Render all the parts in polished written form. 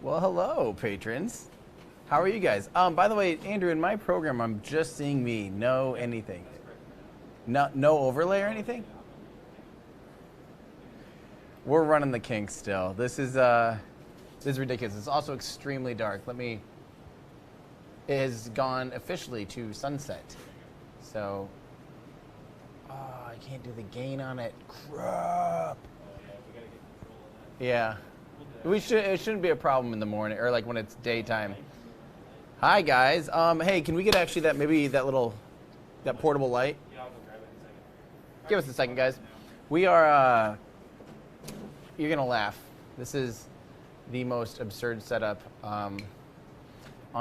Well, hello, patrons. How are you guys? By the way, Andrew, in my program, I'm just seeing me. No anything. No overlay or anything? We're running the kinks still. This is ridiculous. It's also extremely dark. It has gone officially to sunset. So, I can't do the gain on it. Crap. Yeah. It shouldn't be a problem in the morning or like when it's daytime. Hi guys. Hey, can we get actually that portable light? Yeah, I'll go grab it in a second. Give us a second, guys. We are you're gonna laugh. This is the most absurd setup on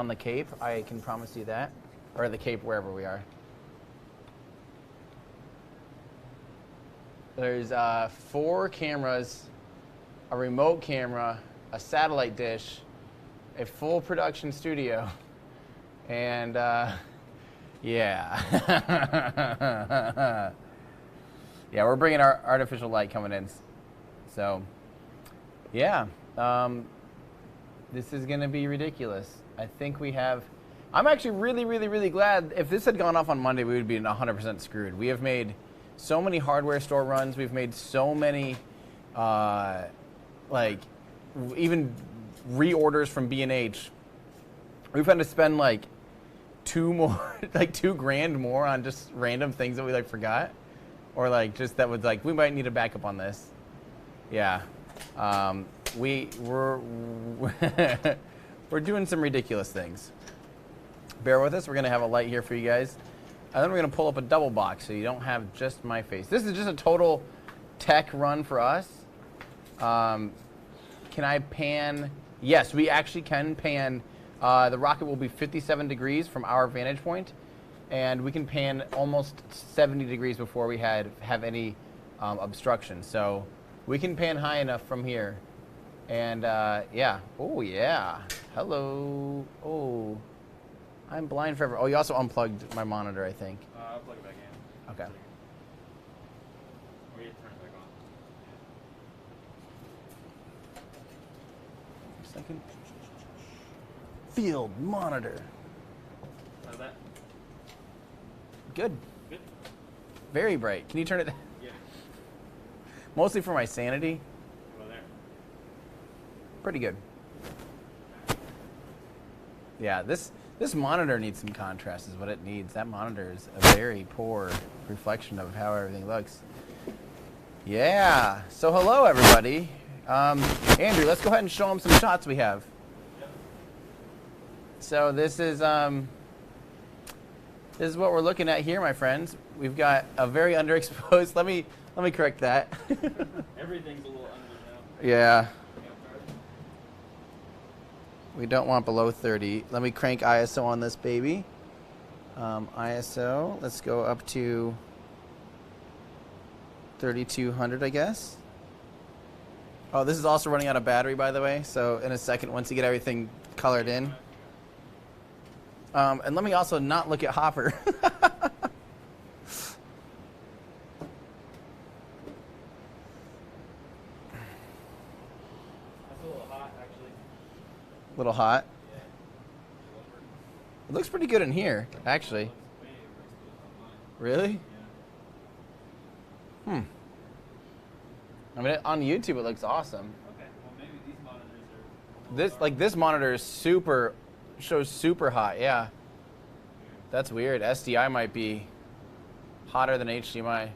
the Cape. I can promise you that, or the Cape wherever we are. There's 4 cameras, a remote camera, a satellite dish, a full production studio, and yeah. Yeah, we're bringing our artificial light coming in. So, yeah, this is going to be ridiculous. I think we have... I'm actually really, really, really glad. If this had gone off on Monday, we would be 100% screwed. We have made so many hardware store runs. We've made so many, even reorders from B&H. We've had to spend like $2 more on just random things that we forgot, or just that was we might need a backup on this. Yeah, we're doing some ridiculous things. Bear with us. We're gonna have a light here for you guys, and then we're gonna pull up a double box so you don't have just my face. This is just a total tech run for us. Can I pan? Yes, we actually can pan. The rocket will be 57 degrees from our vantage point, and we can pan almost 70 degrees before we have any obstruction. So we can pan high enough from here. And yeah. Oh, yeah. Hello. Oh, I'm blind forever. Oh, you also unplugged my monitor, I think. I'll plug it back in. Okay. Or you turn it back on. Second. Field monitor. How's that? Good. Good? Very bright. Can you turn it? Yeah. Mostly for my sanity. Go there. Pretty good. Yeah, this monitor needs some contrast is what it needs. That monitor is a very poor reflection of how everything looks. Yeah. So hello, everybody. Andrew, let's go ahead and show them some shots we have. So this is what we're looking at here, my friends. We've got a very underexposed. Let me correct that. Everything's a little under now. Yeah. We don't want below 30. Let me crank ISO on this baby. ISO. Let's go up to 3200, I guess. Oh, this is also running out of battery, by the way. So in a second, once you get everything colored in. And let me also not look at Hopper. That's a little hot, actually. Little hot. Yeah. It looks pretty good in here, actually. Looks way overexposed on mine. Really? Yeah. I mean, on YouTube, it looks awesome. Okay. Well, maybe these monitors are. This monitor is shows super hot. Yeah. That's weird. SDI might be hotter than HDMI. Oh, it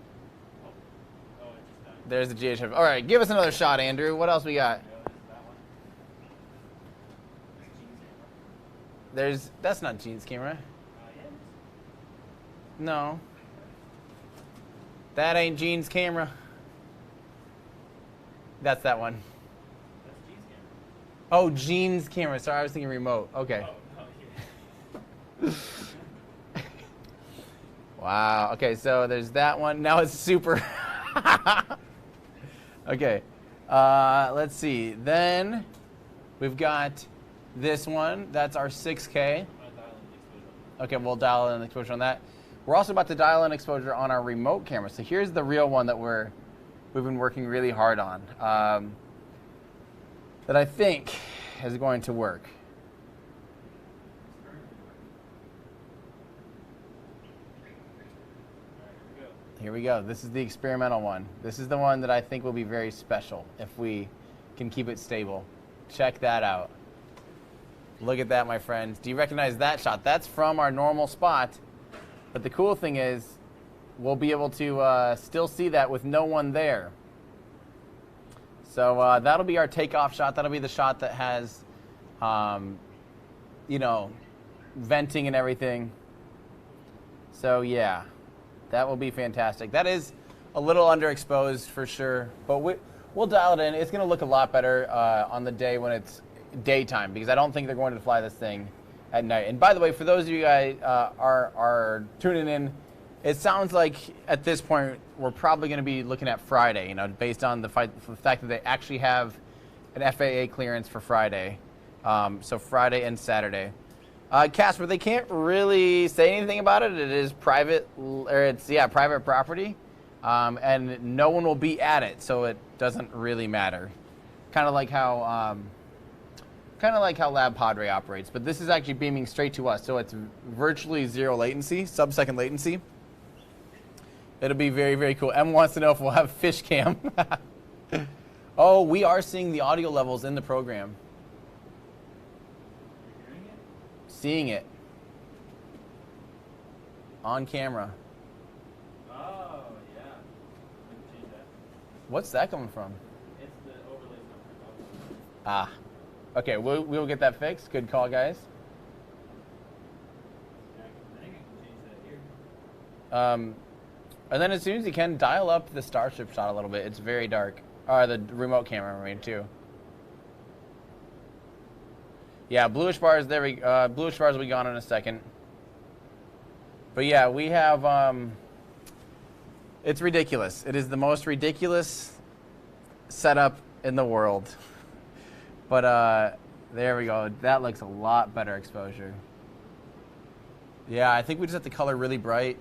just died. There's the GHF. All right, give us another shot, Andrew. What else we got? Yeah, there's that one. That's not Gene's camera. Yeah. No. That ain't Gene's camera. That's that one. That's Gene's camera. Oh, Gene's camera. Sorry, I was thinking remote. Okay. Oh, yeah. Wow. Okay, so there's that one. Now it's super. Okay. Let's see. Then we've got this one. That's our 6K. I'm gonna dial in the exposure. Okay, we'll dial in the exposure on that. We're also about to dial in exposure on our remote camera. So here's the real one that we've been working really hard on. That I think is going to work. Here we go. This is the experimental one. This is the one that I think will be very special if we can keep it stable. Check that out. Look at that, my friends. Do you recognize that shot? That's from our normal spot. But the cool thing is we'll be able to still see that with no one there. So that'll be our takeoff shot. That'll be the shot that has, you know, venting and everything. So yeah, that will be fantastic. That is a little underexposed for sure, but we'll dial it in. It's going to look a lot better on the day when it's daytime, because I don't think they're going to fly this thing at night. And by the way, for those of you guys are tuning in, it sounds like at this point we're probably going to be looking at Friday, you know, based on the fact that they actually have an FAA clearance for Friday. So Friday and Saturday. Casper, they can't really say anything about it. It is private, or it's private property, and no one will be at it, so it doesn't really matter. Kind of like how Lab Padre operates, but this is actually beaming straight to us, so it's virtually zero latency, sub-second latency. It'll be very, very cool. M wants to know if we'll have fish cam. Oh, we are seeing the audio levels in the program. Seeing it on camera. Oh, yeah. Change that. What's that coming from? It's the overlay stuff. Ah, okay. We'll get that fixed. Good call, guys. I think I can change that here. And then as soon as you can, dial up the Starship shot a little bit. It's very dark. The remote camera, I mean, too. Yeah, bluish bars. There we. Bluish bars will be gone in a second. But yeah, we have. It's ridiculous. It is the most ridiculous setup in the world. But there we go. That looks a lot better exposure. Yeah, I think we just have to color really bright.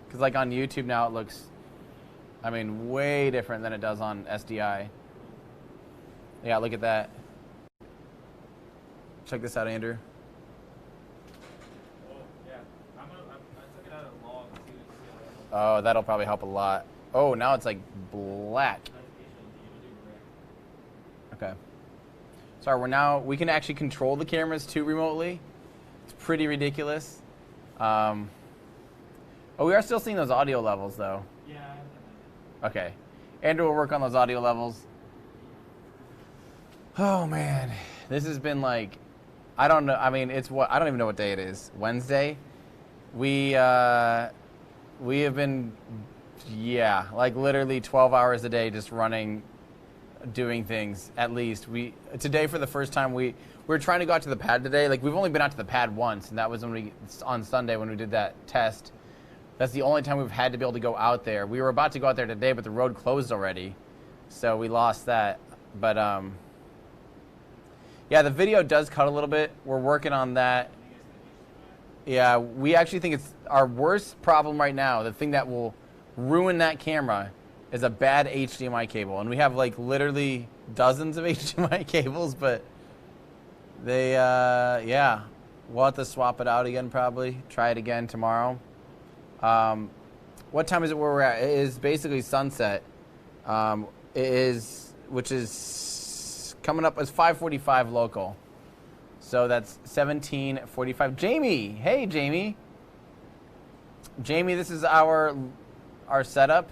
Because like on YouTube now it looks, I mean, way different than it does on SDI. Yeah, look at that. Check this out, Andrew. Oh, yeah. I took it out of log to see what Oh, that'll probably help a lot. Oh, now it's like black. Okay. Sorry, we can actually control the cameras too remotely. It's pretty ridiculous. Oh, we are still seeing those audio levels though. Yeah. Okay. Andrew will work on those audio levels. Oh man. This has been like, I don't know. I mean, I don't even know what day it is. Wednesday. We have been, like literally 12 hours a day just running, doing things at least. Today for the first time we were trying to go out to the pad today. Like we've only been out to the pad once, and that was on Sunday when we did that test. That's the only time we've had to be able to go out there. We were about to go out there today, but the road closed already, so we lost that. But yeah, the video does cut a little bit. We're working on that. Yeah, we actually think it's our worst problem right now. The thing that will ruin that camera is a bad HDMI cable. And we have like literally dozens of HDMI cables, but they, yeah, we'll have to swap it out again probably. Try it again tomorrow. What time is it where we're at? It is basically sunset. Which is coming up as 5:45 local. So that's 17:45. Jamie, hey Jamie. Jamie, this is our setup.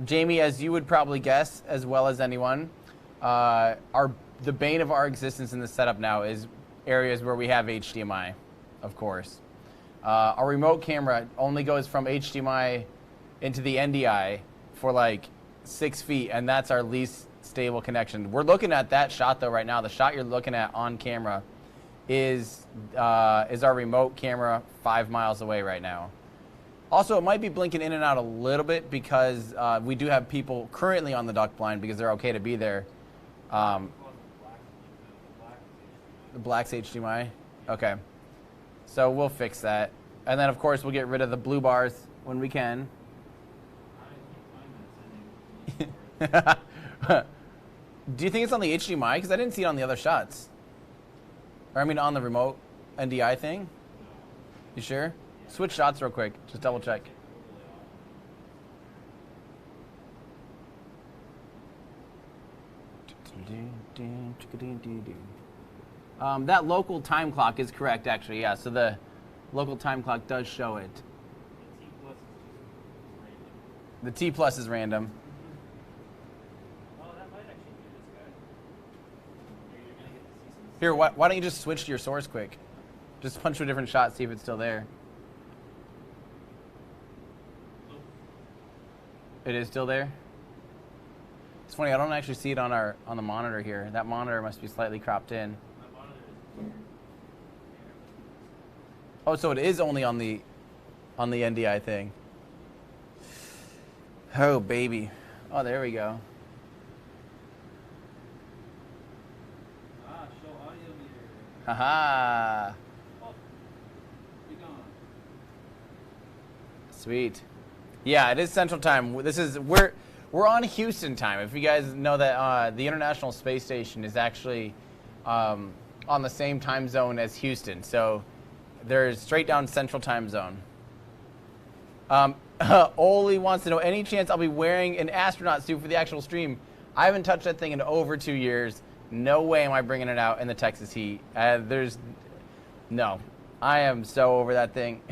Jamie, as you would probably guess, as well as anyone, the bane of our existence in the setup now is areas where we have HDMI, of course. Our remote camera only goes from HDMI into the NDI for like 6 feet, and that's our least stable connection. We're looking at that shot though right now. The shot you're looking at on camera is our remote camera 5 miles away right now. Also, it might be blinking in and out a little bit because we do have people currently on the duck blind because they're okay to be there. The black's HDMI? Okay. So we'll fix that. And then, of course, we'll get rid of the blue bars when we can. Do you think it's on the HDMI? Because I didn't see it on the other shots. Or I mean on the remote NDI thing. You sure? Switch shots real quick. Just double check. That local time clock is correct, actually. Yeah, so the local time clock does show it. The T plus is random. Oh, that might actually be this guy. You're gonna get to see some. Here, why don't you just switch to your source quick? Just punch to a different shot, see if it's still there. It is still there? It's funny, I don't actually see it on the monitor here. That monitor must be slightly cropped in. My monitor is here. Oh, so it is only on the NDI thing. Oh, baby. Oh, there we go. Show audio meter. Haha. Oh, be gone. Sweet. Yeah, it is Central Time. We're on Houston time. If you guys know that the International Space Station is actually on the same time zone as Houston, so they're straight down Central Time Zone. Oli wants to know, any chance I'll be wearing an astronaut suit for the actual stream? I haven't touched that thing in over 2 years. No way am I bringing it out in the Texas heat. No. I am so over that thing.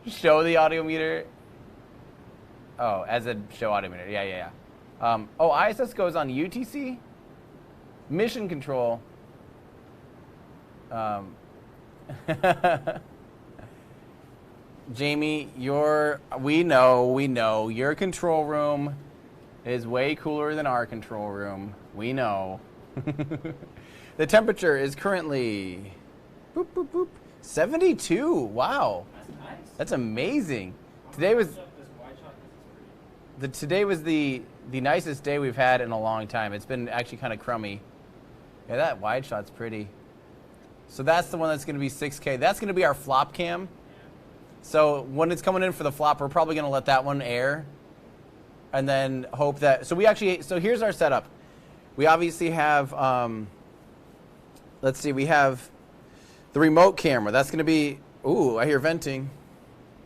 Show the audio meter. Oh, as a show audio meter. Yeah. ISS goes on UTC? Mission control. Jamie, we know your control room is way cooler than our control room. We know. The temperature is currently 72. Wow. That's nice. That's amazing. Today was the nicest day we've had in a long time. It's been actually kind of crummy. Yeah, that wide shot's pretty. So that's the one that's going to be 6K. That's going to be our flop cam. So when it's coming in for the flop, we're probably going to let that one air, and then hope that. So here's our setup. We obviously have. Let's see. We have the remote camera. That's going to be. Ooh, I hear venting.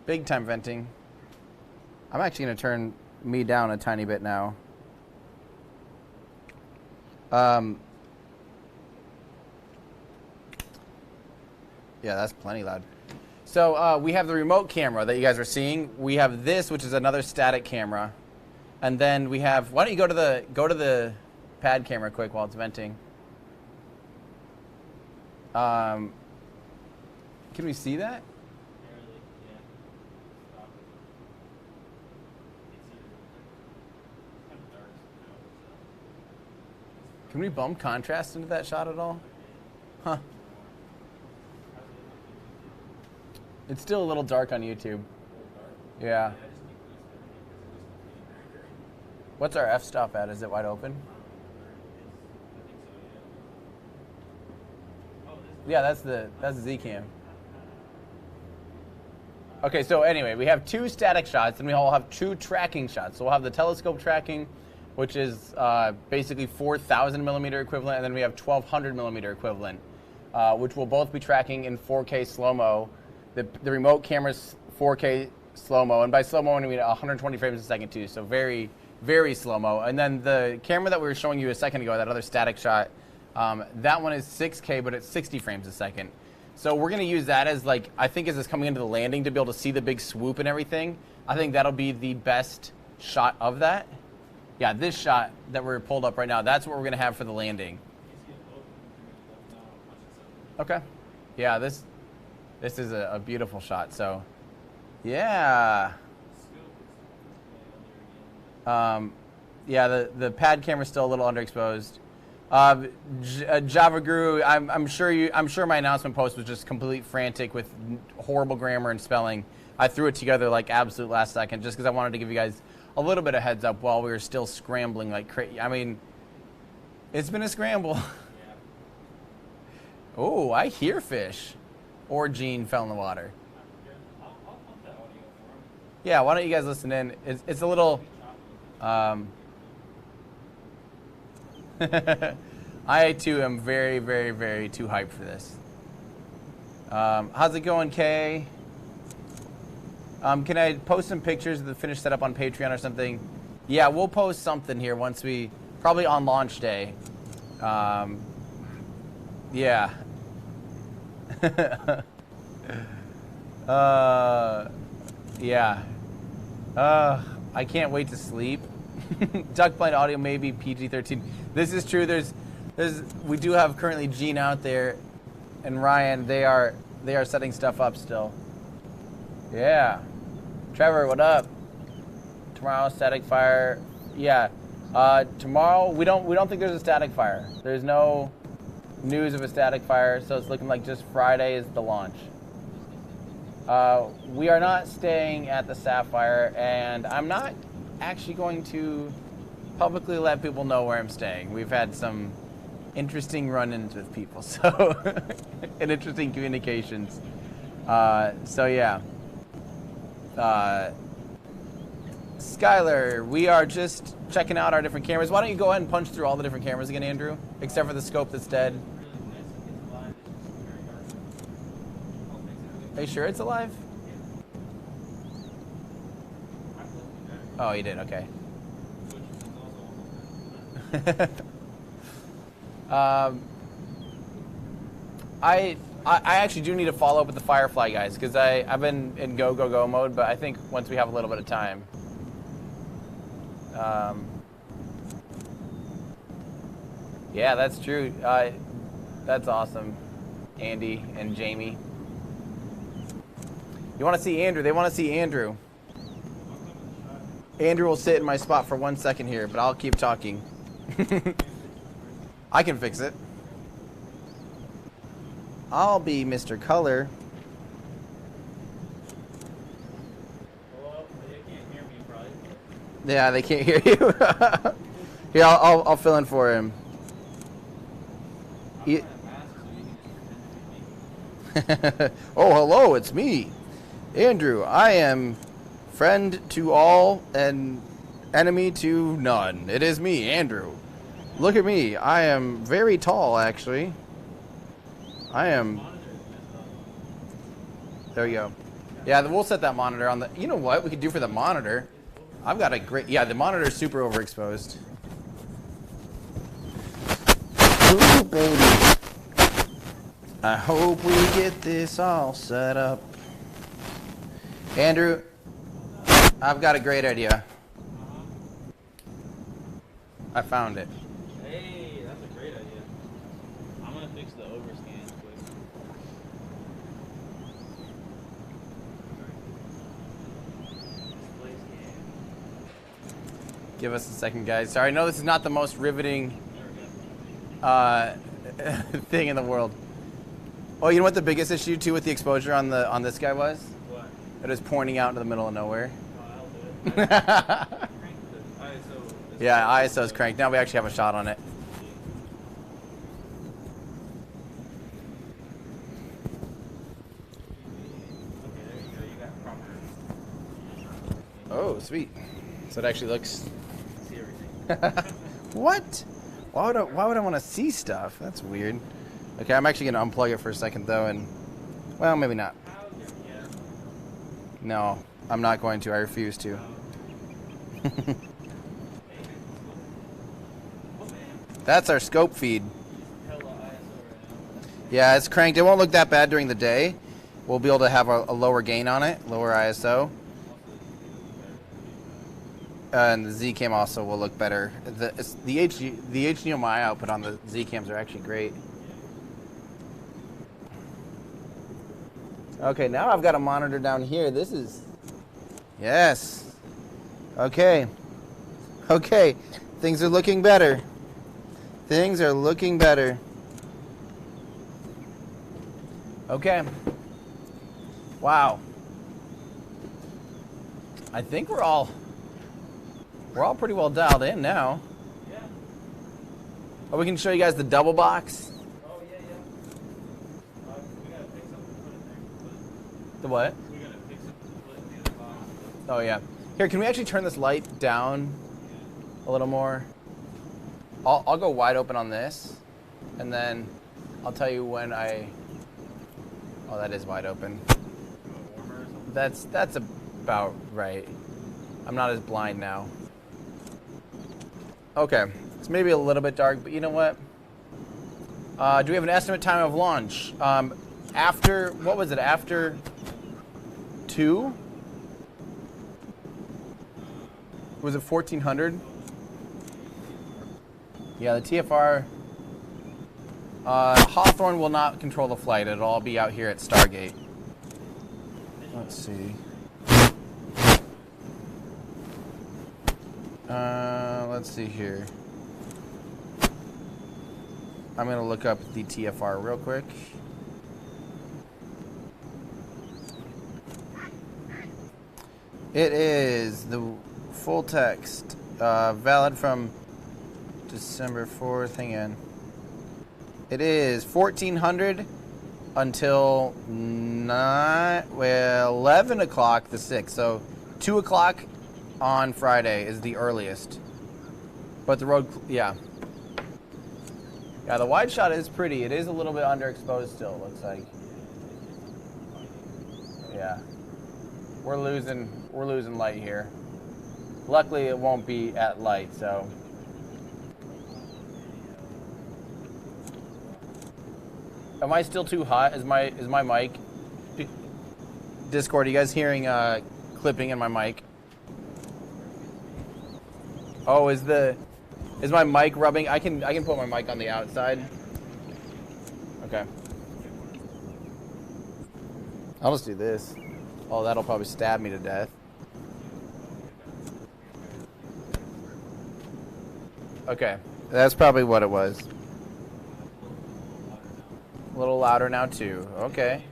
Big time venting. I'm actually going to turn me down a tiny bit now. Yeah, that's plenty loud. So we have the remote camera that you guys are seeing. We have this, which is another static camera, and then we have. Why don't you go to the pad camera quick while it's venting? Can we see that? Barely, yeah. Stop it. It's kind of dark now, so. Can we bump contrast into that shot at all? Huh. It's still a little dark on YouTube. Yeah. What's our f-stop at? Is it wide open? Yeah, that's Z-cam. Okay, so anyway, we have 2 static shots, and we all have 2 tracking shots. So we'll have the telescope tracking, which is basically 4,000 millimeter equivalent, and then we have 1,200 millimeter equivalent, which will both be tracking in 4K slow-mo. The remote camera's 4K slow-mo, and by slow-mo I mean 120 frames a second too, so very, very slow-mo. And then the camera that we were showing you a second ago, that other static shot, that one is 6K, but it's 60 frames a second. So we're going to use that as, like, I think as it's coming into the landing to be able to see the big swoop and everything. I think that'll be the best shot of that. Yeah, this shot that we're pulled up right now, that's what we're going to have for the landing. Okay. Yeah, this is a beautiful shot, so yeah. Yeah, the pad camera's still a little underexposed. Java Guru, I'm sure my announcement post was just complete frantic with horrible grammar and spelling. I threw it together like absolute last second just because I wanted to give you guys a little bit of heads up while we were still scrambling like crazy. I mean, it's been a scramble. Oh, I hear fish. Or Gene fell in the water. I'll pump that audio for him. Yeah, why don't you guys listen in? It's a little. I too am very, very, very too hyped for this. How's it going, Kay? Can I post some pictures of the finished setup on Patreon or something? Yeah, we'll post something here once we, probably on launch day. Yeah. Yeah. I can't wait to sleep. Duck blind audio maybe PG-13. This is true. We do have currently Gene out there, and Ryan. They are setting stuff up still. Yeah. Trevor, what up? Tomorrow, static fire. Yeah. Tomorrow we don't think there's a static fire. There's no news of a static fire, so it's looking like just Friday is the launch. We are not staying at the Sapphire, and I'm not actually going to publicly let people know where I'm staying. We've had some interesting run-ins with people, so and interesting communications. So yeah. Skylar, we are just checking out our different cameras. Why don't you go ahead and punch through all the different cameras again, Andrew? Except for the scope that's dead. Are you sure it's alive? Oh, you did, okay. I actually do need to follow up with the Firefly guys, because I've been in go mode, but I think once we have a little bit of time. Yeah, that's true. That's awesome, Andy and Jamie. You want to see Andrew? They want to see Andrew. Andrew will sit in my spot for 1 second here, but I'll keep talking. I can fix it. I'll be Mr. Color. Hello? They can't hear me, probably. Yeah, they can't hear you. Here, I'll fill in for him. Oh, hello, it's me, Andrew. I am friend to all and enemy to none. It is me, Andrew. Look at me. I am very tall, actually. I am. There we go. Yeah, we'll set that monitor on the. You know what we could do for the monitor? I've got a great. Yeah, the monitor is super overexposed. Ooh, baby. I hope we get this all set up. Andrew, I've got a great idea. I found it. Hey, that's a great idea. I'm gonna fix the overscan quick. Display scan. Give us a second, guys. Sorry, I know this is not the most riveting thing in the world. Oh, you know what the biggest issue too with the exposure on this guy was? What? It was pointing out into the middle of nowhere. Oh, I'll do it. Crank the ISO. Yeah, ISO is cranked. Now we actually have a shot on it. Okay, there you go. You got proper. Oh, sweet. So it actually looks. See everything. What? Why would I want to see stuff? That's weird. Okay, I'm actually going to unplug it for a second, though, and... Well, maybe not. Yeah. No, I'm not going to. I refuse to. That's our scope feed. Hella ISO right now. Yeah, it's cranked. It won't look that bad during the day. We'll be able to have a lower gain on it, lower ISO. And the Z cam also will look better. The HDMI output on the Z cams are actually great. Okay, now I've got a monitor down here. This is... Yes. Okay. Okay. Things are looking better. Things are looking better. Okay. Wow. I think we're all pretty well dialed in now. Yeah. Oh, we can show you guys the double box. Oh, yeah, yeah. We gotta fix something to put in there. The what? We gotta fix something to put in the other box. Oh, yeah. Here, can we actually turn this light down a little more? I'll go wide open on this, and then I'll tell you when I. Oh, that is wide open. Warmer or something? That's about right. I'm not as blind now. Okay, it's maybe a little bit dark, but you know what? Do we have an estimate time of launch? After, what was it? After 2? Was it 1400? Yeah, the TFR. Hawthorne will not control the flight. It'll all be out here at Stargate. Let's see. Let's see here. I'm going to look up the TFR real quick. It is the full text, valid from December 4th. Hang on. It is 1400 until 11 o'clock the 6th. So 2 o'clock on Friday is the earliest. But the road, yeah. Yeah, the wide shot is pretty. It is a little bit underexposed still, it looks like. Yeah. We're losing light here. Luckily, it won't be at light, so. Am I still too hot? Is my mic? Discord, are you guys hearing clipping in my mic? Oh, is my mic rubbing? I can put my mic on the outside. Okay. I'll just do this. Oh, that'll probably stab me to death. Okay, that's probably what it was. A little louder now too. Okay.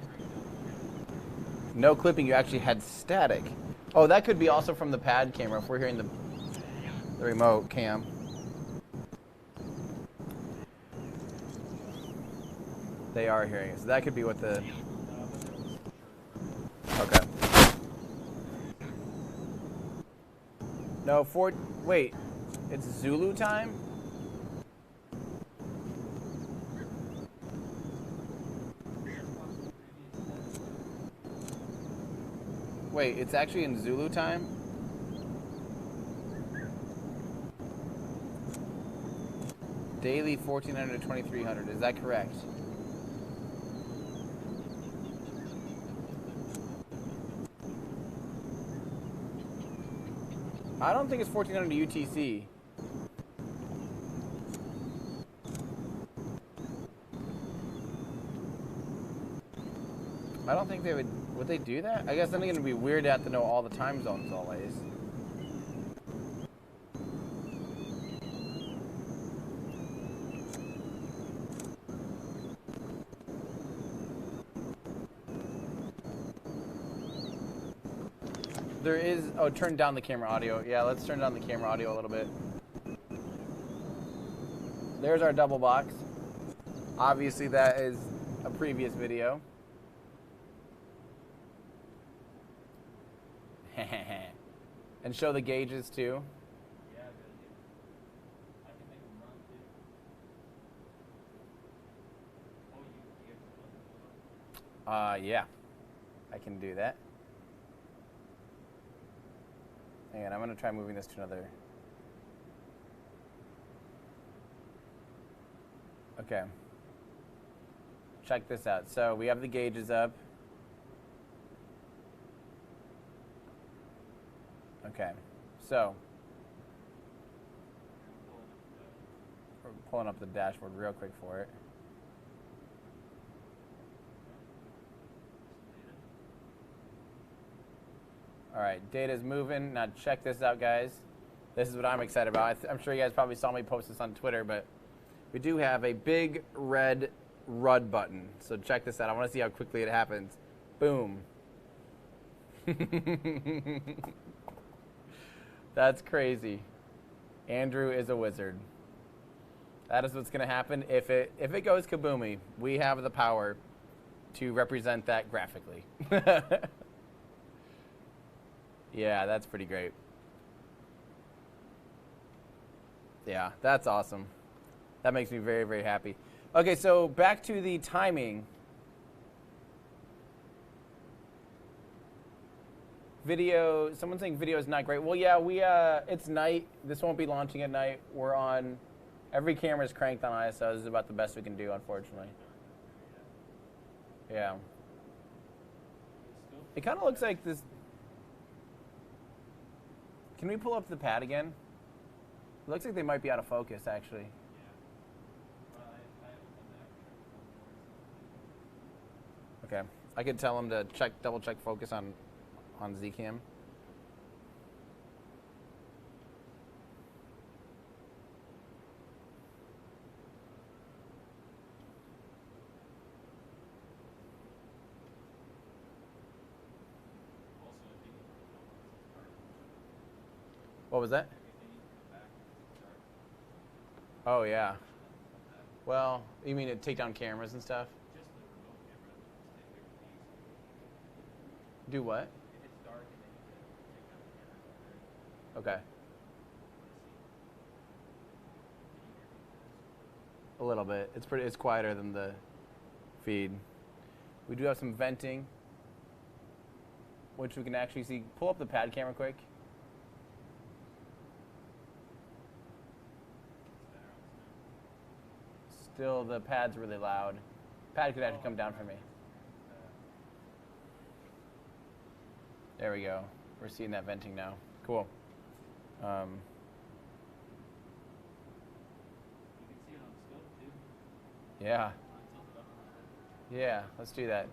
No clipping, you actually had static. Oh, that could be also from the pad camera if we're hearing the remote cam. They are hearing it, so that could be what the... Okay. No, wait, it's Zulu time? Wait, it's actually in Zulu time? Daily 1400 to 2300, is that correct? I don't think it's 1400 UTC. I don't think they would they do that? I guess then it's gonna be weird to have to know all the time zones always. There is, oh, turn down the camera audio. Yeah, let's turn down the camera audio a little bit. There's our double box. Obviously that is a previous video. And show the gauges too. Yeah, good. I can make them run too. Oh, you Yeah. I can do that. Hang on, I'm gonna try moving this to another. Okay. Check this out. So we have the gauges up. Okay. So we're pulling up the dashboard real quick for it. All right, data's moving. Now check this out, guys. This is what I'm excited about. I'm sure you guys probably saw me post this on Twitter, but we do have a big red RUD button. So check this out. I want to see how quickly it happens. Boom. That's crazy. Andrew is a wizard. That is what's going to happen if it goes kaboomy. We have the power to represent that graphically. Yeah, that's pretty great. Yeah, that's awesome. That makes me very, very happy. Okay, so back to the timing. Video, someone's saying video is not great. Well, yeah, it's night. This won't be launching at night. We're on, every camera is cranked on ISO. This is about the best we can do, unfortunately. Yeah. It kind of looks like this. Can we pull up the pad again? It looks like they might be out of focus, actually. Okay, I could tell them to double check focus on Zcam. What was that? Oh yeah. Well, you mean to take down cameras and stuff? Do what? If it's dark and then you can take out the camera. Okay. A little bit. It's quieter than the feed. We do have some venting, which we can actually see. Pull up the pad camera quick. Still, the pad's really loud. Pad could actually come down for me. There we go. We're seeing that venting now. Cool. You can see it on the scope too. Yeah. Yeah, let's do that.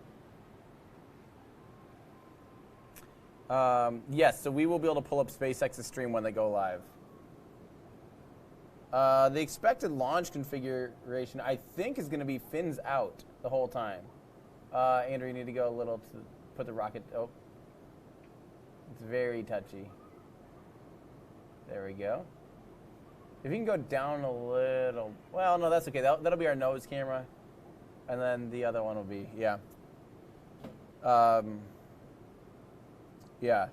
Yes, so we will be able to pull up SpaceX's stream when they go live. The expected launch configuration, I think, is going to be fins out the whole time. Andrew, you need to go a little to put the rocket. Oh, it's very touchy. There we go. If you can go down a little, well, no, that's okay. That'll be our nose camera, and then the other one will be, yeah. Yeah.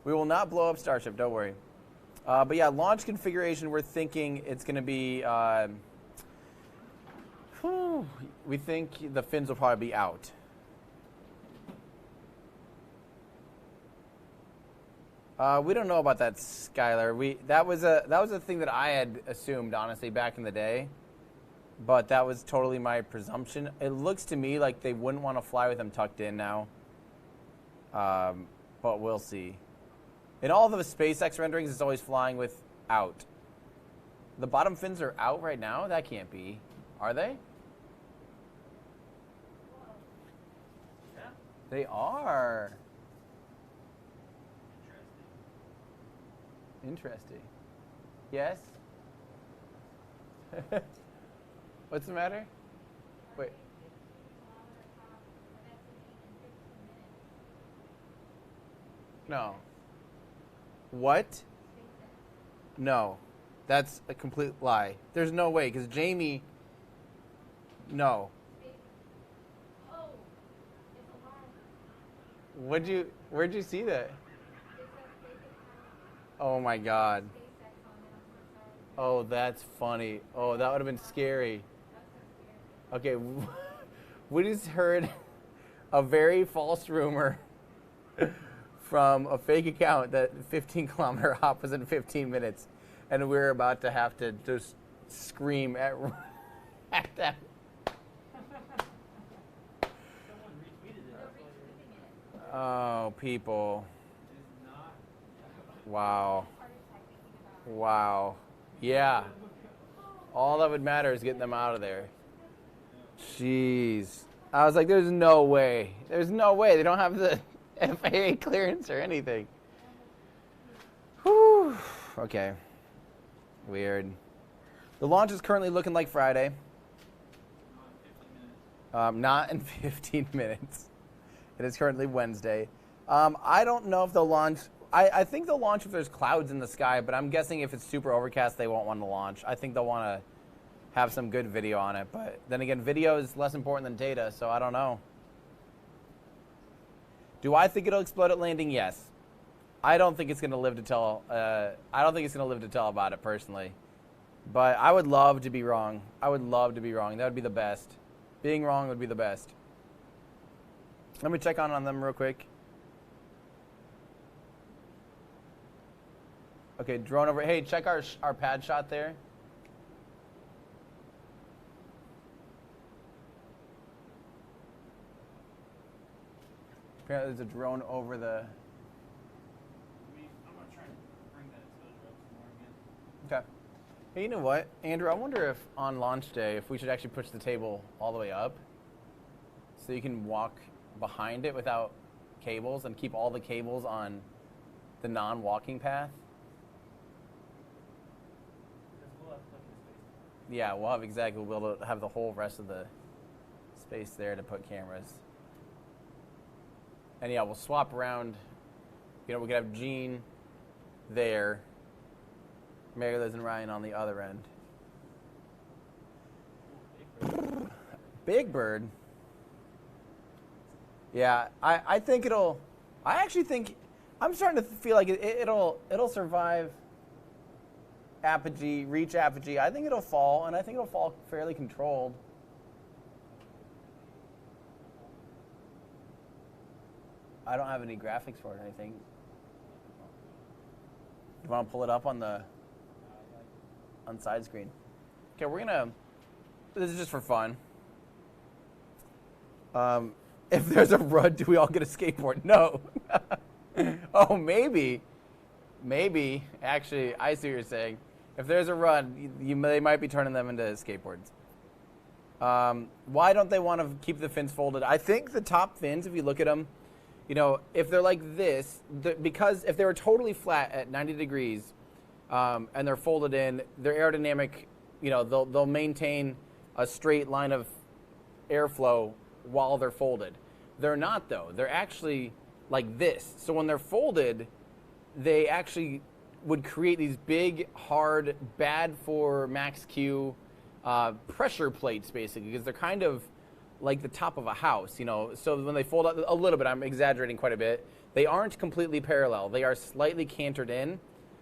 We will not blow up Starship. Don't worry. But yeah, launch configuration, we're thinking it's going to be, we think the fins will probably be out. We don't know about that, Skylar. That was a thing that I had assumed, honestly, back in the day. But that was totally my presumption. It looks to me like they wouldn't want to fly with them tucked in now. But we'll see. In all of the SpaceX renderings, it's always flying with out. The bottom fins are out right now? That can't be. Are they? Yeah. They are. Interesting. Yes? What's the matter? Wait. No. What? No. That's a complete lie. There's no way, because Jamie... No. Where'd you see that? Oh my God. Oh, that's funny. Oh, that would have been scary. Okay, we just heard a very false rumor from a fake account that 15-kilometer hop was in 15 minutes, and we're about to have to just scream at them. Someone retweeted it. Oh, people. Wow. Wow. Yeah. All that would matter is getting them out of there. Jeez. I was like, there's no way. There's no way. They don't have the FAA clearance or anything. Whew. Okay. Weird. The launch is currently looking like Friday. Not in 15 minutes. It is currently Wednesday. I don't know if they'll launch. I think they'll launch if there's clouds in the sky, but I'm guessing if it's super overcast, they won't want to launch. I think they'll want to have some good video on it. But then again, video is less important than data, so I don't know. Do I think it'll explode at landing? Yes. I don't think it's going to live to tell. I don't think it's going to live to tell about it personally. But I would love to be wrong. I would love to be wrong. That would be the best. Being wrong would be the best. Let me check on them real quick. Okay, drone over. Hey, check our pad shot there. Apparently there's a drone over the... I'm going to try and bring that exposure up some more again. Okay. Hey, you know what, Andrew? I wonder if on launch day, if we should actually push the table all the way up so you can walk behind it without cables and keep all the cables on the non-walking path. Because we'll have plenty of space. Yeah, we'll have exactly. We'll be able to have the whole rest of the space there to put cameras. And yeah, we'll swap around. You know, we could have Gene there, Mary Liz and Ryan on the other end. Big Bird. Yeah, I think it'll. I actually think I'm starting to feel like it'll survive apogee, reach apogee. I think it'll fall, and I think it'll fall fairly controlled. I don't have any graphics for it or anything. You want to pull it up on side screen? Okay, we're gonna. This is just for fun. If there's a rud, do we all get a skateboard? No. Oh, maybe. Maybe. Actually, I see what you're saying. If there's a rud, they might be turning them into skateboards. Why don't they want to keep the fins folded? I think the top fins, if you look at them, you know, if they're like this, because if they were totally flat at 90 degrees and they're folded in, they're aerodynamic, you know, they'll maintain a straight line of airflow while they're folded. They're not, though. They're actually like this. So when they're folded, they actually would create these big, hard, bad for max Q pressure plates, basically, because they're kind of like the top of a house, you know. So when they fold out a little bit, I'm exaggerating quite a bit, they aren't completely parallel. They are slightly cantered in,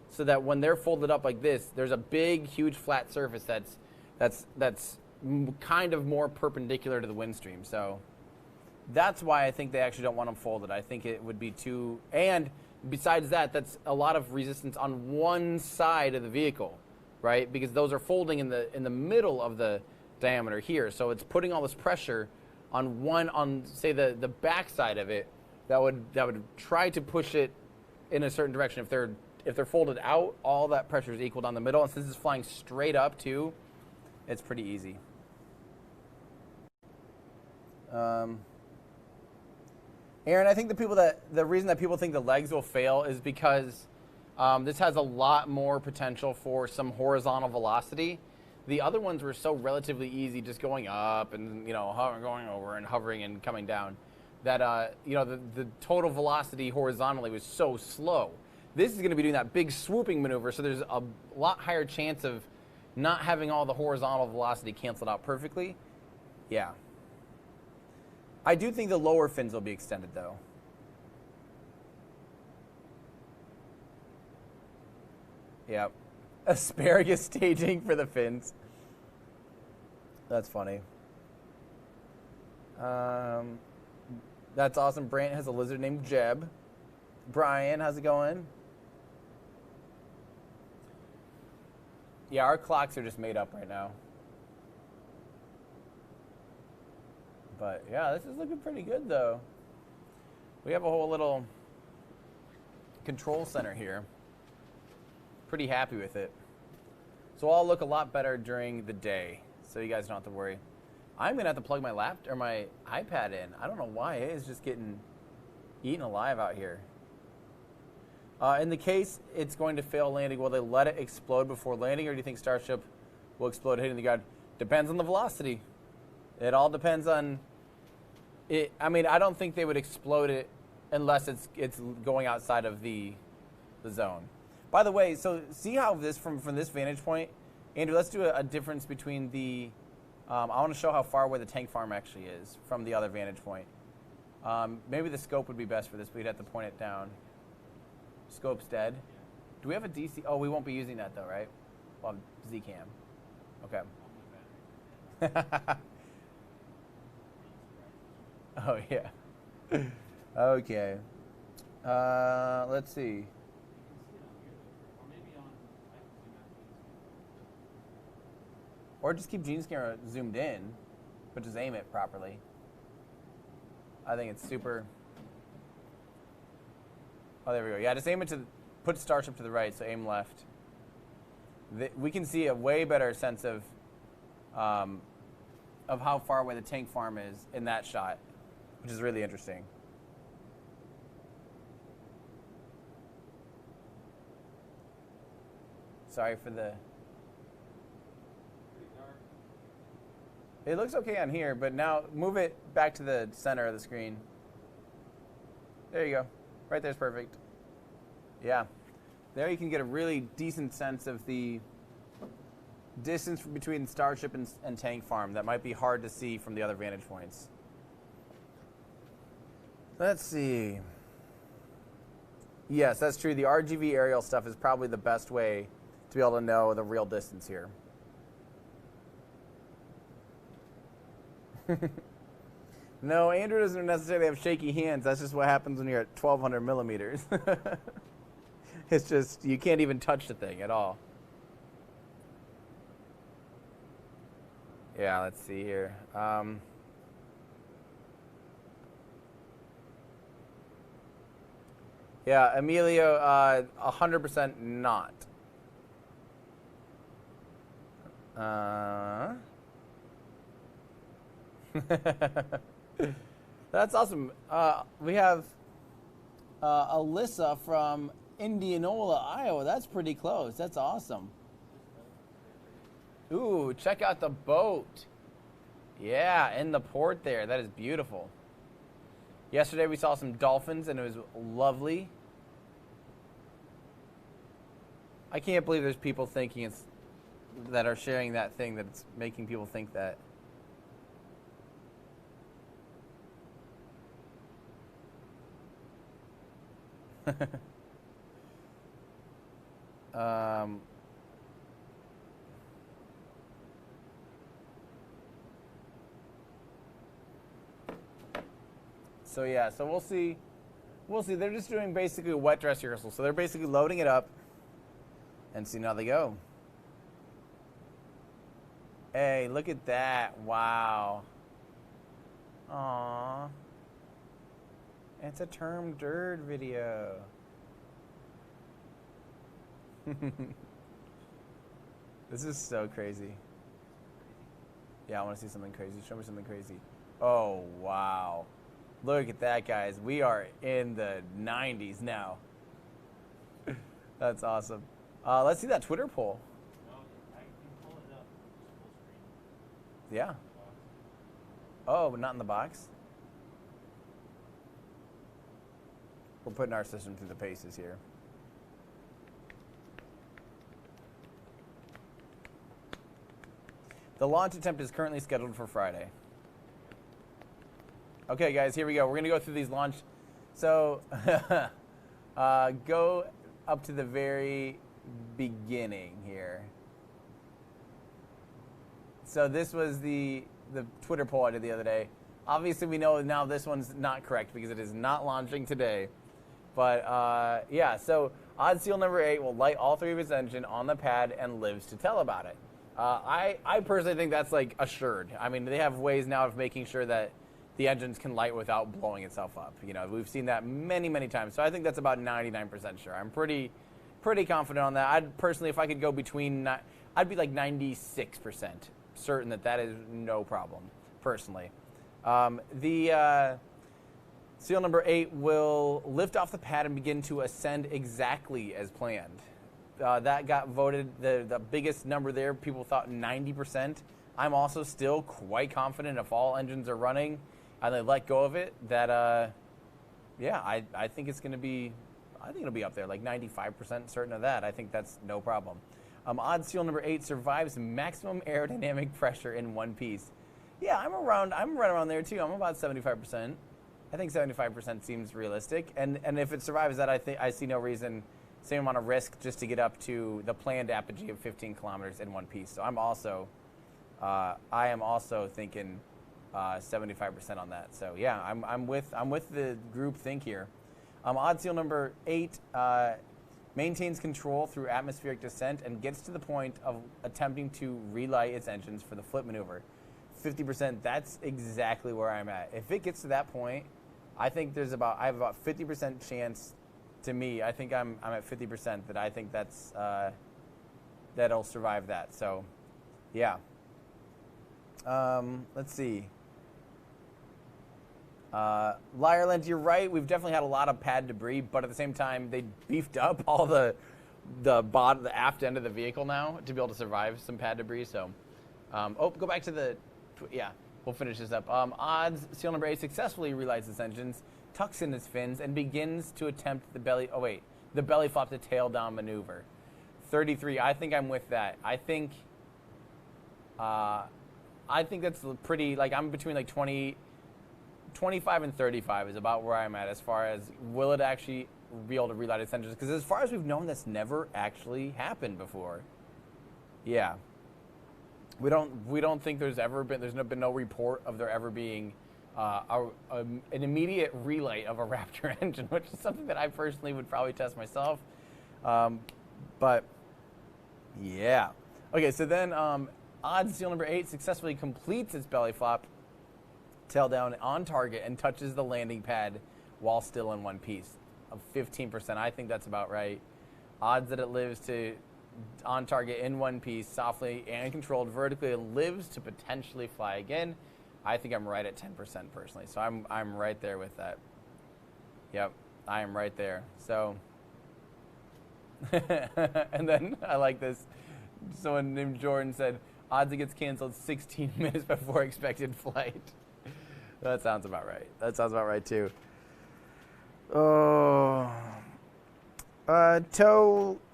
so that when they're folded up like this, there's a big, huge flat surface that's kind of more perpendicular to the wind stream. So that's why I think they actually don't want them folded. I think it would be too, and besides that, that's a lot of resistance on one side of the vehicle, right? Because those are folding in the middle of the diameter here. So it's putting all this pressure on say the back side of it that would try to push it in a certain direction. If they're folded out, all that pressure is equal down the middle, and since it's flying straight up too, it's pretty easy. Aaron, I think the reason that people think the legs will fail is because this has a lot more potential for some horizontal velocity. The other ones were so relatively easy, just going up and, you know, going over and hovering and coming down, that you know, the total velocity horizontally was so slow. This is going to be doing that big swooping maneuver, so there's a lot higher chance of not having all the horizontal velocity canceled out perfectly. Yeah. I do think the lower fins will be extended, though. Yep. Asparagus staging for the fins. That's funny. That's awesome. Brant has a lizard named Jeb. Brian, how's it going? Yeah, our clocks are just made up right now. But yeah, this is looking pretty good, though. We have a whole little control center here. Pretty happy with it. So I'll look a lot better during the day, so you guys don't have to worry. I'm gonna have to plug my laptop or my iPad in. I don't know why it is just getting eaten alive out here. In the case it's going to fail landing, will they let it explode before landing, or do you think Starship will explode hitting the ground? Depends on the velocity. It all depends on it. I mean, I don't think they would explode it unless it's going outside of the zone. By the way, so see how this from this vantage point, Andrew, let's do a difference between the I want to show how far away the tank farm actually is from the other vantage point. Maybe the scope would be best for this, but we'd have to point it down. Scope's dead. Do we have a DC? Oh, we won't be using that though, right? Well, Z-cam. Okay. On my battery. Oh, yeah. Okay. Let's see. You can see it on here though, or maybe on. I can zoom out these. Or just keep Gene's camera zoomed in, but just aim it properly. I think it's super. Oh, there we go. Yeah, just aim it to, put Starship to the right, so aim left. We can see a way better sense of how far away the tank farm is in that shot, which is really interesting. Sorry for the. Pretty dark. It looks okay on here, but now move it back to the center of the screen. There you go. Right there's perfect. Yeah. There you can get a really decent sense of the distance between Starship and tank farm that might be hard to see from the other vantage points. Let's see. Yes, that's true. The RGB aerial stuff is probably the best way to be able to know the real distance here. No, Andrew doesn't necessarily have shaky hands. That's just what happens when you're at 1200 millimeters. It's just, you can't even touch the thing at all. Yeah, let's see here. Yeah, Emilio, 100% not. That's awesome. We have Alyssa from Indianola, Iowa. That's pretty close. That's awesome. Ooh, check out the boat. Yeah, in the port there. That is beautiful. Yesterday we saw some dolphins and it was lovely. I can't believe there's people thinking it's that are sharing that thing that it's making people think that. So yeah, so we'll see. We'll see. They're just doing basically a wet dress rehearsal. So they're basically loading it up and seeing how they go. Hey, look at that. Wow. Aww. It's a term dirt video. This is so crazy. Yeah, I want to see something crazy. Show me something crazy. Oh, wow. Look at that, guys. We are in the 90s now. That's awesome. Let's see that Twitter poll. No, I can pull it up. Just full screen. Yeah. Box. Oh, but not in the box? We're putting our system through the paces here. The launch attempt is currently scheduled for Friday. Okay, guys, here we go. We're going to go through these launch. So, go up to the very beginning here. So this was the Twitter poll I did the other day. Obviously, we know now this one's not correct because it is not launching today. But, yeah, so Odd Seal number 8 will light all three of his engine on the pad and lives to tell about it. I personally think that's, like, assured. I mean, they have ways now of making sure that the engines can light without blowing itself up. You know, we've seen that many, many times. So I think that's about 99% sure. I'm pretty confident on that. I'd personally, if I could go between, I'd be like 96% certain that that is no problem, personally. The seal number 8 will lift off the pad and begin to ascend exactly as planned. That got voted the biggest number there. People thought 90%. I'm also still quite confident if all engines are running and they let go of it, that, yeah, I think it's going to be, I think it'll be up there, like 95% certain of that. I think that's no problem. Odd Seal number 8 survives maximum aerodynamic pressure in one piece. Yeah, I'm right around there too. I'm about 75%. I think 75% seems realistic. And if it survives that, I see no reason same amount of risk just to get up to the planned apogee of 15 kilometers in one piece. So I am also thinking 75% on that. So yeah, I'm with the group think here. Odd seal number 8 maintains control through atmospheric descent and gets to the point of attempting to relight its engines for the flip maneuver. 50%. That's exactly where I'm at. If it gets to that point, I think I have about 50% chance. To me, I think I'm at 50% that I think that'll survive that. So, yeah. Let's see. Lyreland, you're right. We've definitely had a lot of pad debris, but at the same time, they beefed up all the aft end of the vehicle now to be able to survive some pad debris. So, go back to yeah. We'll finish this up. Odds, seal number 8 successfully relights its engines, tucks in its fins, and begins to attempt the belly flop to tail down maneuver. 33. I think I'm with that. I think that's pretty, like, I'm between like 25 and 35 is about where I'm at as far as will it actually be able to relight its engines? Because as far as we've known, that's never actually happened before. Yeah. We don't think there's been no report of there ever being an immediate relight of a Raptor engine, which is something that I personally would probably test myself. But yeah. Okay, so then Odd seal number 8 successfully completes its belly flop, tail down on target, and touches the landing pad while still in one piece of 15%. I think that's about right. Odds that it lives to on target in one piece, softly and controlled vertically, and lives to potentially fly again. I think I'm right at 10% personally. So I'm right there with that. Yep, I am right there. So, and then I like this. Someone named Jordan said, odds it gets canceled 16 minutes before expected flight. That sounds about right. That sounds about right too. Oh.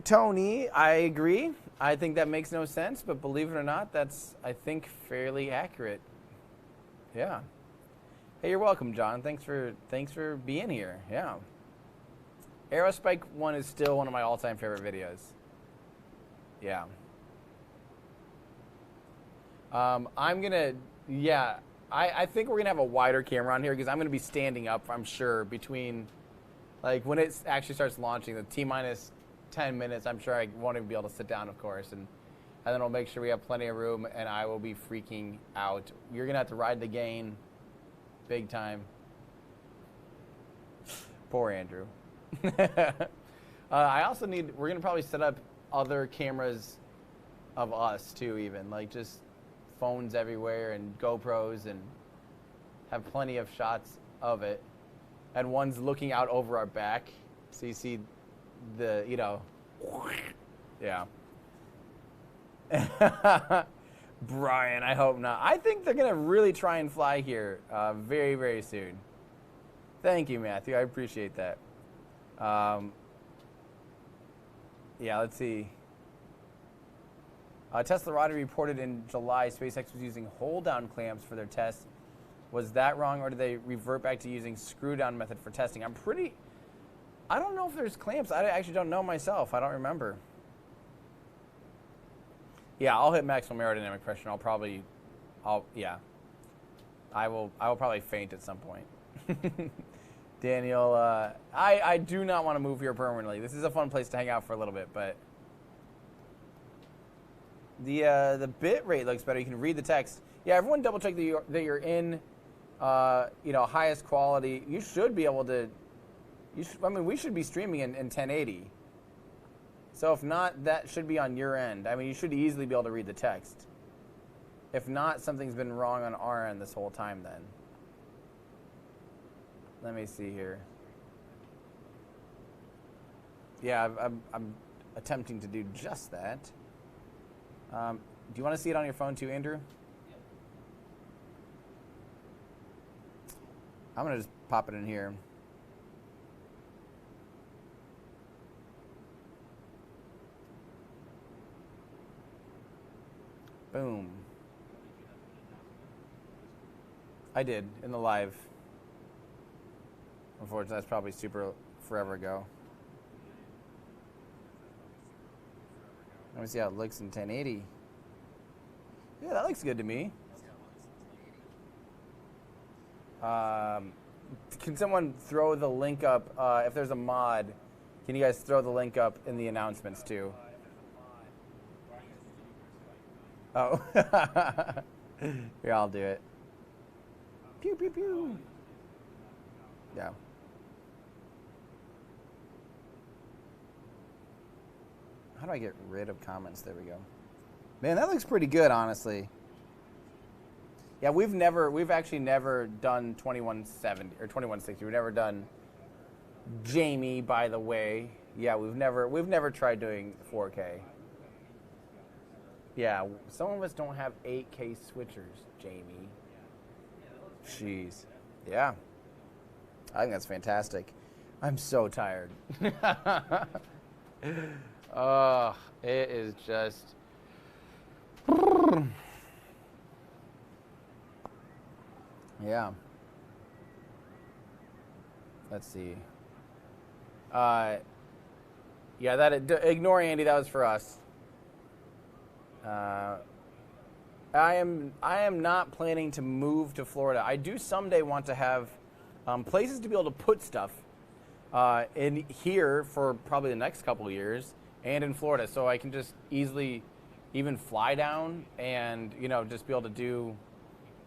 Tony, I agree. I think that makes no sense, but believe it or not, that's, I think, fairly accurate. Yeah. Hey, you're welcome, John. Thanks for being here. Yeah. Aerospike 1 is still one of my all-time favorite videos. Yeah. I think we're gonna have a wider camera on here because I'm gonna be standing up, I'm sure, between, like, when it actually starts launching, the T-minus 10 minutes, I'm sure I won't even be able to sit down, of course, and then we'll make sure we have plenty of room, and I will be freaking out. You're gonna have to ride the gain, big time. Poor Andrew. We're gonna probably set up other cameras of us too, even, like, just phones everywhere and GoPros, and have plenty of shots of it. And one's looking out over our back, so you see the, yeah. Brian, I hope not. I think they're going to really try and fly here very, very soon. Thank you, Matthew. I appreciate that. Yeah, let's see. Tesla Roddy reported in July SpaceX was using hold-down clamps for their tests. Was that wrong, or did they revert back to using screw-down method for testing? I don't know if there's clamps. I actually don't know myself. I don't remember. Yeah, I'll hit maximum aerodynamic pressure. Yeah. I will probably faint at some point. Daniel, I do not want to move here permanently. This is a fun place to hang out for a little bit, but the bit rate looks better. You can read the text. Yeah, everyone double check that you're in highest quality. You should be able to. We should be streaming in 1080. So if not, that should be on your end. I mean, you should easily be able to read the text. If not, something's been wrong on our end this whole time then. Let me see here. Yeah, I'm attempting to do just that. Do you want to see it on your phone too, Andrew? Yep. I'm going to just pop it in here. Boom. I did, in the live. Unfortunately, that's probably forever ago. Let me see how it looks in 1080. Yeah, that looks good to me. Can someone throw the link up, if there's a mod, can you guys throw the link up in the announcements too? Oh. Here, I'll do it. Pew, pew, pew. Yeah. How do I get rid of comments? There we go. Man, that looks pretty good, honestly. Yeah, we've actually never done 2170 or 2160. We've never done Jamie, by the way. Yeah, we've never tried doing 4K. Yeah, some of us don't have 8K switchers, Jamie. Jeez. Yeah. I think that's fantastic. I'm so tired. Oh, it is just... Yeah. Let's see. Yeah, ignore Andy, that was for us. I am not planning to move to Florida. I do someday want to have places to be able to put stuff in here for probably the next couple of years, and in Florida, so I can just easily even fly down and just be able to do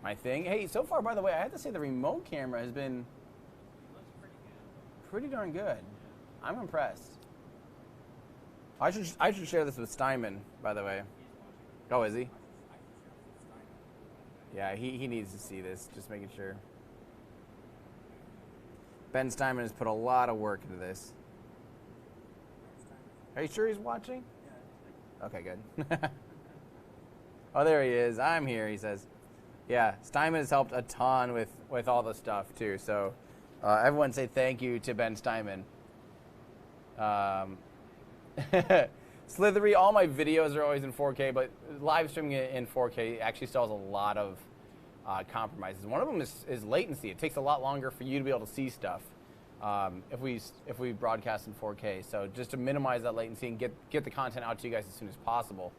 my thing. Hey, so far, by the way, I have to say the remote camera has been pretty darn good. I'm impressed. I should share this with Steinman, by the way. Oh, is he? Yeah, he needs to see this, just making sure. Ben Steinman has put a lot of work into this. Are you sure he's watching? Okay, good. Oh, there he is. I'm here, he says. Yeah, Steinman has helped a ton with all the stuff, too. So everyone say thank you to Ben Steinman. Slithery, all my videos are always in 4K, but live streaming it in 4K actually still has a lot of compromises. One of them is latency. It takes a lot longer for you to be able to see stuff if we broadcast in 4K. So just to minimize that latency and get the content out to you guys as soon as possible.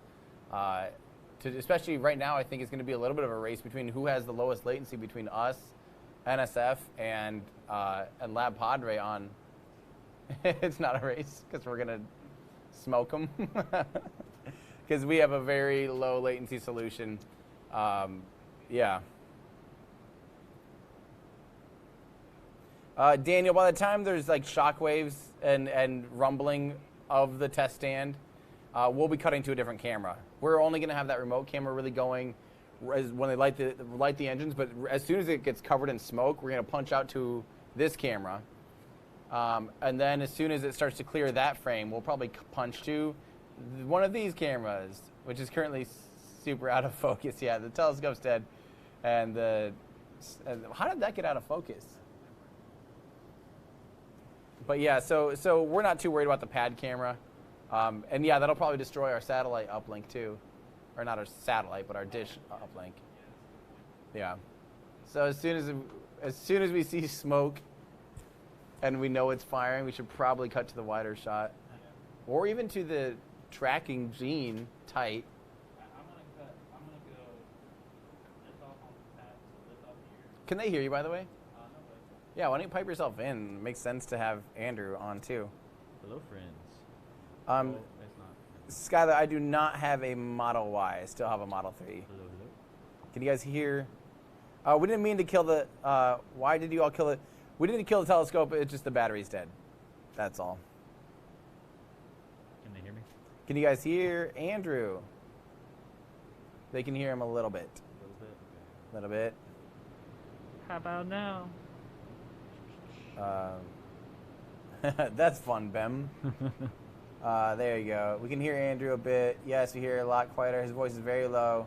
Especially right now, I think it's going to be a little bit of a race between who has the lowest latency between us, NSF, and Lab Padre on. It's not a race because we're going to smoke them because we have a very low latency solution. Yeah. Daniel, by the time there's like shockwaves and rumbling of the test stand, we'll be cutting to a different camera. We're only going to have that remote camera really going when they light the engines, but as soon as it gets covered in smoke, we're going to punch out to this camera. And then as soon as it starts to clear that frame, we'll probably punch to one of these cameras, which is currently super out of focus. Yeah, the telescope's dead. And how did that get out of focus? But yeah, so we're not too worried about the pad camera. And yeah, that'll probably destroy our satellite uplink too. Or not our satellite, but our dish uplink. Yeah. So as soon as we see smoke and we know it's firing, we should probably cut to the wider shot. Or even to the tracking gene tight. I'm gonna go lift off on the pad, so lift off here. Can they hear you, by the way? No way. Yeah, why don't you pipe yourself in? It makes sense to have Andrew on too. Hello, friends. No, it's not. Skylar, I do not have a Model Y. I still have a Model 3. Hello. Can you guys hear? We didn't mean to kill the... why did you all kill it? We didn't kill the telescope. It's just the battery's dead. That's all. Can they hear me? Can you guys hear Andrew? They can hear him a little bit. A little bit. A little bit. How about now? That's fun, Bem. There you go. We can hear Andrew a bit. Yes, we hear a lot quieter. His voice is very low.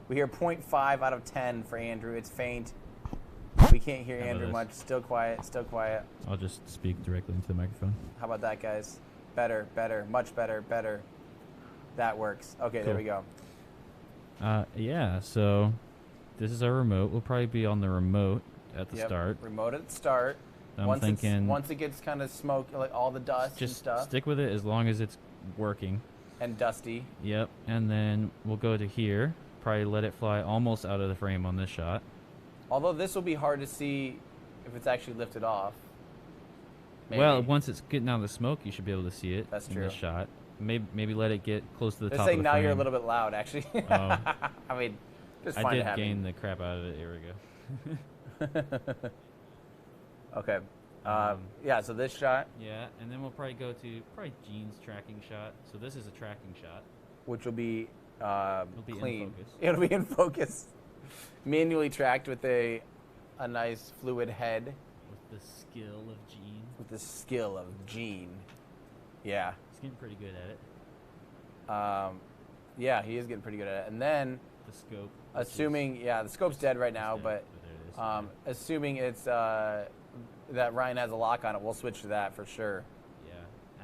We hear 0.5 out of 10 for Andrew. It's faint. We can't hear Andrew much. Still quiet. Still quiet. I'll just speak directly into the microphone. How about that, guys? Better, better, much better, better. That works. Okay, cool. There we go. Yeah, so this is our remote. We'll probably be on the remote at the start. Remote at the start. I'm thinking once it gets kind of smoke, like all the dust and just stuff. stick with it as long as it's working. And dusty. Yep. And then we'll go to here. Probably let it fly almost out of the frame on this shot. Although this will be hard to see if it's actually lifted off. Maybe. Well, once it's getting out of the smoke, you should be able to see it. That's in true. this shot. Maybe let it get close to the Just top say of the now frame. you're a little bit loud, actually. Oh. I mean, just I fine did to have gain the crap out of it. Here we go. Okay. Yeah, so this shot, Yeah, and then we'll probably go to Gene's tracking shot. So this is a tracking shot. which will be, be in clean. focus. It'll be in focus. Manually tracked with a nice fluid head. With the skill of Gene. With the skill of Gene. Yeah. He's getting pretty good at it. Yeah, he is getting pretty good at it. And then, The scope. assuming, the scope's dead right now, dead, but there it is. assuming it's that Ryan has a lock on it, we'll switch to that for sure. Yeah,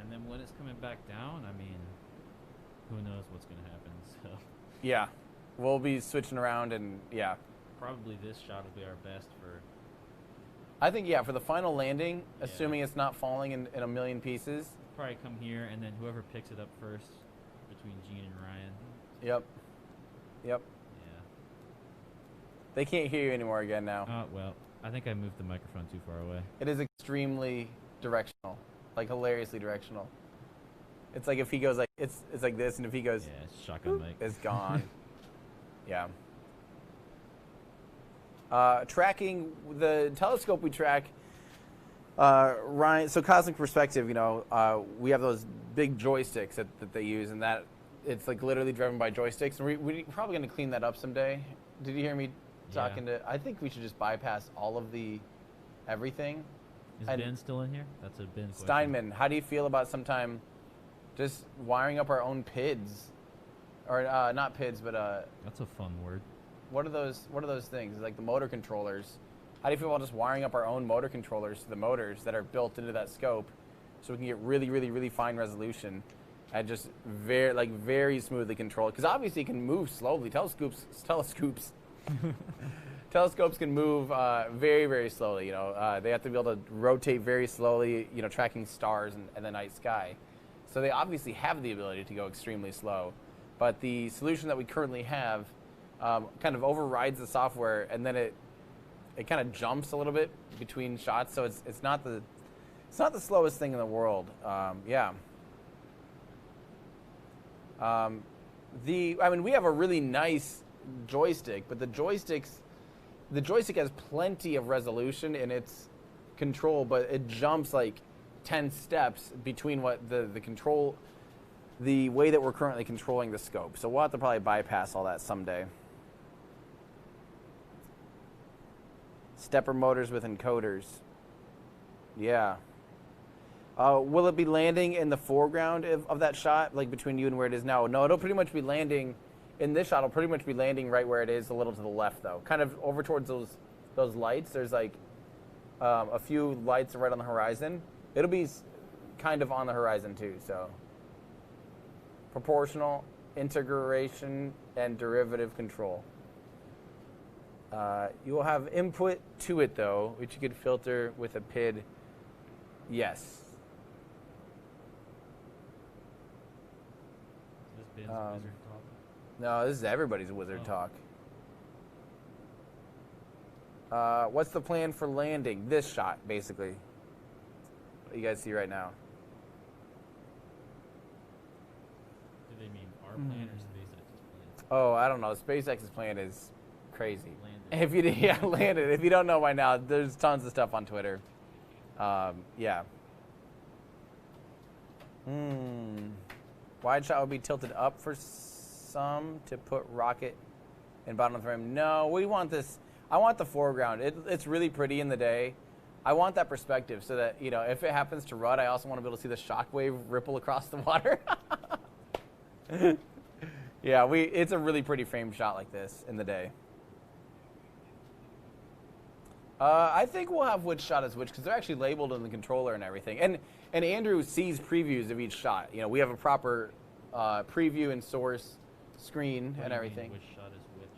and then when it's coming back down, I mean, who knows what's going to happen, so. Yeah, we'll be switching around and, yeah. Probably this shot will be our best for... I think, for the final landing, assuming it's not falling in a million pieces. Probably come here, and then whoever picks it up first between Gene and Ryan. Yep. Yeah. They can't hear you anymore again now. Well, I think I moved the microphone too far away. It is extremely directional, like hilariously directional. It's like if he goes like, it's like this, and if he goes, Yeah, it's shotgun mic. it's gone. Yeah. Tracking the telescope we track, Ryan. So cosmic perspective, we have those big joysticks that they use, and that it's like literally driven by joysticks. And we're probably going to clean that up someday. Did you hear me talking to? I think we should just bypass all of the everything. Is Ben still in here? That's a Ben question. Steinman, how do you feel about sometime just wiring up our own PIDs, or not PIDs, but That's a fun word. What are those things? Like the motor controllers. How do you feel about just wiring up our own motor controllers to the motors that are built into that scope, so we can get really, really, really fine resolution, and just very smoothly control it? Because obviously it can move slowly. Telescopes can move very, very slowly. They have to be able to rotate very slowly. Tracking stars and the night sky. So they obviously have the ability to go extremely slow. But the solution that we currently have kind of overrides the software, and then it kind of jumps a little bit between shots. So it's not the slowest thing in the world. We have a really nice joystick, but the joystick has plenty of resolution in its control, but it jumps like 10 steps between what the way that we're currently controlling the scope. So we'll have to probably bypass all that someday. Stepper motors with encoders. Yeah. Will it be landing in the foreground of that shot, like between you and where it is now? No, it'll pretty much be landing in this shot. It'll pretty much be landing right where it is, a little to the left, though. Kind of over towards those lights. There's like a few lights right on the horizon. It'll be kind of on the horizon, too, so. Proportional, integration, and derivative control. You will have input to it, though, which you could filter with a PID. Yes. Is this Ben's wizard talk? No, this is everybody's wizard talk. What's the plan for landing? This shot, basically. What you guys see right now. Do they mean our plan or SpaceX's plan? Oh, I don't know. SpaceX's plan is crazy. Landed. Landed. If you don't know by now, there's tons of stuff on Twitter. Wide shot would be tilted up for some to put rocket in bottom of the frame. No, we want this. I want the foreground. It's really pretty in the day. I want that perspective so that, if it happens to rut, I also want to be able to see the shockwave ripple across the water. It's a really pretty frame shot like this in the day. I think we'll have which shot is which because they're actually labeled in the controller and everything. And Andrew sees previews of each shot. We have a proper preview and source screen and everything. Which shot is which?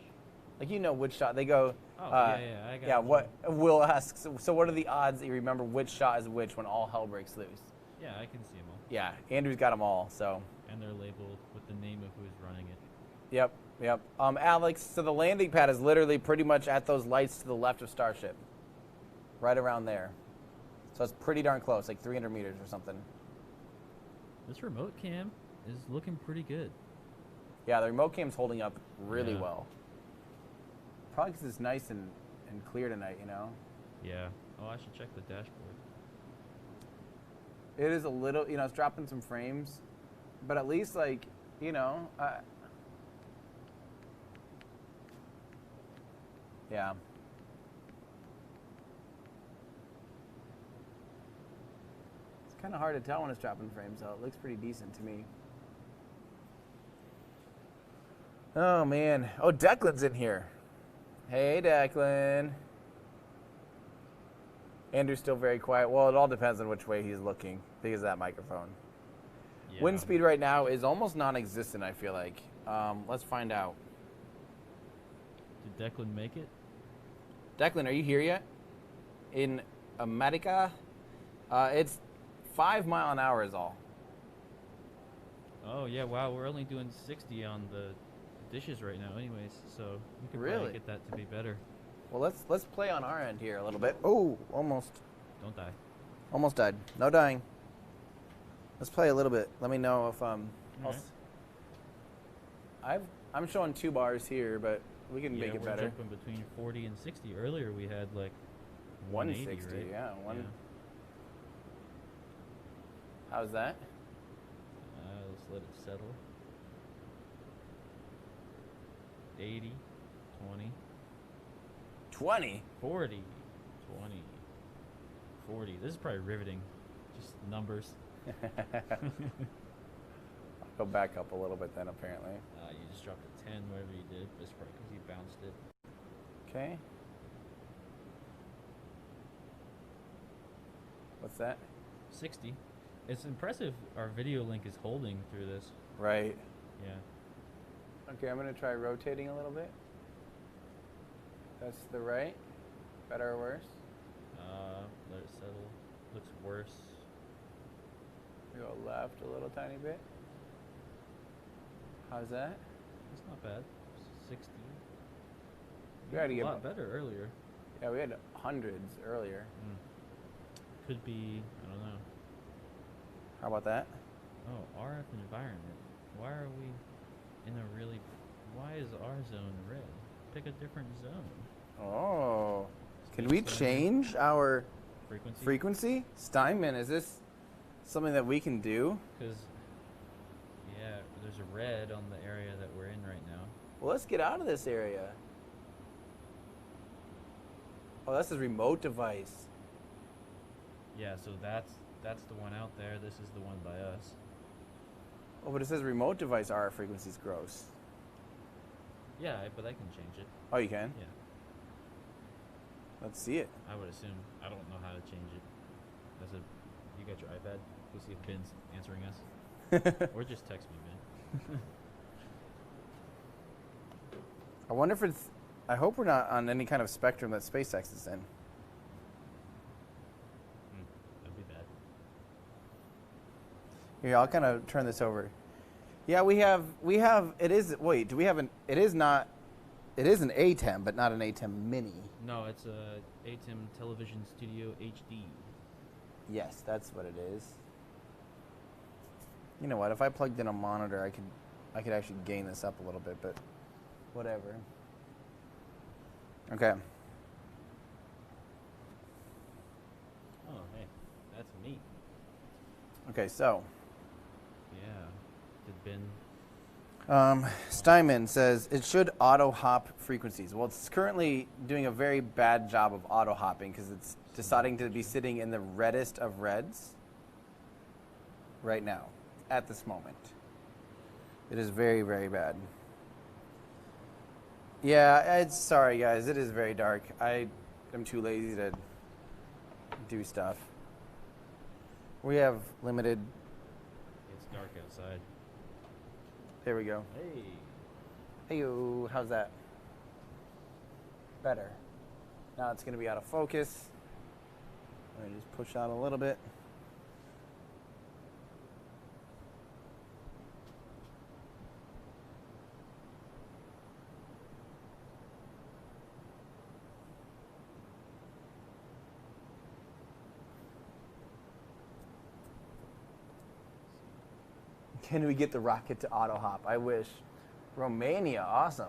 Like which shot. They go, I got it. what Will asks, so what are the odds that you remember which shot is which when all hell breaks loose? Yeah, I can see them all. Yeah, Andrew's got them all, so. And they're labeled with the name of who's running it. Yep, yep. Alex, so the landing pad is literally pretty much at those lights to the left of Starship. Right around there. So it's pretty darn close, like 300 meters or something. This remote cam is looking pretty good. Yeah, the remote cam's holding up really Yeah. well. Probably because it's nice and clear tonight, you know? Yeah. Oh, I should check the dashboard. It is a little, you know, it's dropping some frames. But at least, like, you know, yeah. It's kind of hard to tell when it's dropping frames, though. It looks pretty decent to me. Oh, man. Oh, Declan's in here. Hey, Declan. Andrew's still very quiet. Well, it all depends on which way he's looking because of that microphone. Yeah. Wind speed right now is almost non-existent, I feel like. Let's find out. Did Declan make it? Declan, are you here yet? In America? It's 5 mile an hour is all. Oh, yeah, wow, we're only doing 60 on the dishes right now anyways, so we could Really? probably get that to be better. Well, let's play on our end here a little bit. Oh, almost. Don't die. Almost died. No dying. Let's play a little bit. Let me know if Alright. I'm showing 2 bars here, but we can make it we're better. jumping between 40 and 60. Earlier we had like 180, 160, right? yeah. Yeah. How's that? Let's let it settle. 80, 20, 20. 40, 20, 40. This is probably riveting. Just numbers. Go back up a little bit then, apparently. You just dropped a 10, whatever you did. That's probably because you bounced it. Okay. What's that? 60. It's impressive our video link is holding through this. Right. Yeah. Okay, I'm going to try rotating a little bit. That's the right. Better or worse? Let it settle. Looks worse. We go left a little tiny bit. How's that? It's not bad. 60. We had to a get lot better earlier. Yeah, we had hundreds earlier. Could be, I don't know. How about that? Oh, RF environment. Why are we in a really... Why is our zone red? Pick a different zone. Oh. Can we change our Frequency? frequency? Steinman, is this something that we can do? Because, yeah, there's a red on the area that we're in right now. Well, let's get out of this area. Oh, that's a remote device. Yeah, so that's the one out there. This is the one by us. Oh, but it says remote device RF frequency's gross. Yeah, but I can change it. Oh, you can? Yeah, Let's see it. I would assume. I don't know how to change it. You got your iPad? We'll see if Ben's answering us. Or just text me, Ben. I wonder if it's... I hope we're not on any kind of spectrum that SpaceX is in. That'd be bad. Here, I'll kind of turn this over. Yeah, we have, it is an ATEM, but not an ATEM mini. No, it's a ATEM Television Studio HD. Yes, that's what it is. You know what, if I plugged in a monitor, I could actually gain this up a little bit, but whatever. Okay. Oh, hey, that's neat. Okay, so Yeah. Did Ben... Steinman says it should auto hop frequencies. Well, it's currently doing a very bad job of auto hopping because it's deciding to be sitting in the reddest of reds right now, at this moment. It is very, very bad. Yeah, it's sorry guys, it is very dark. I am too lazy to do stuff. We have limited. It's dark outside. There we go. Hey. Hey, how's that? Better. Now it's going to be out of focus. Let me just push out a little bit. Can we get the rocket to auto hop? I wish. Romania, awesome.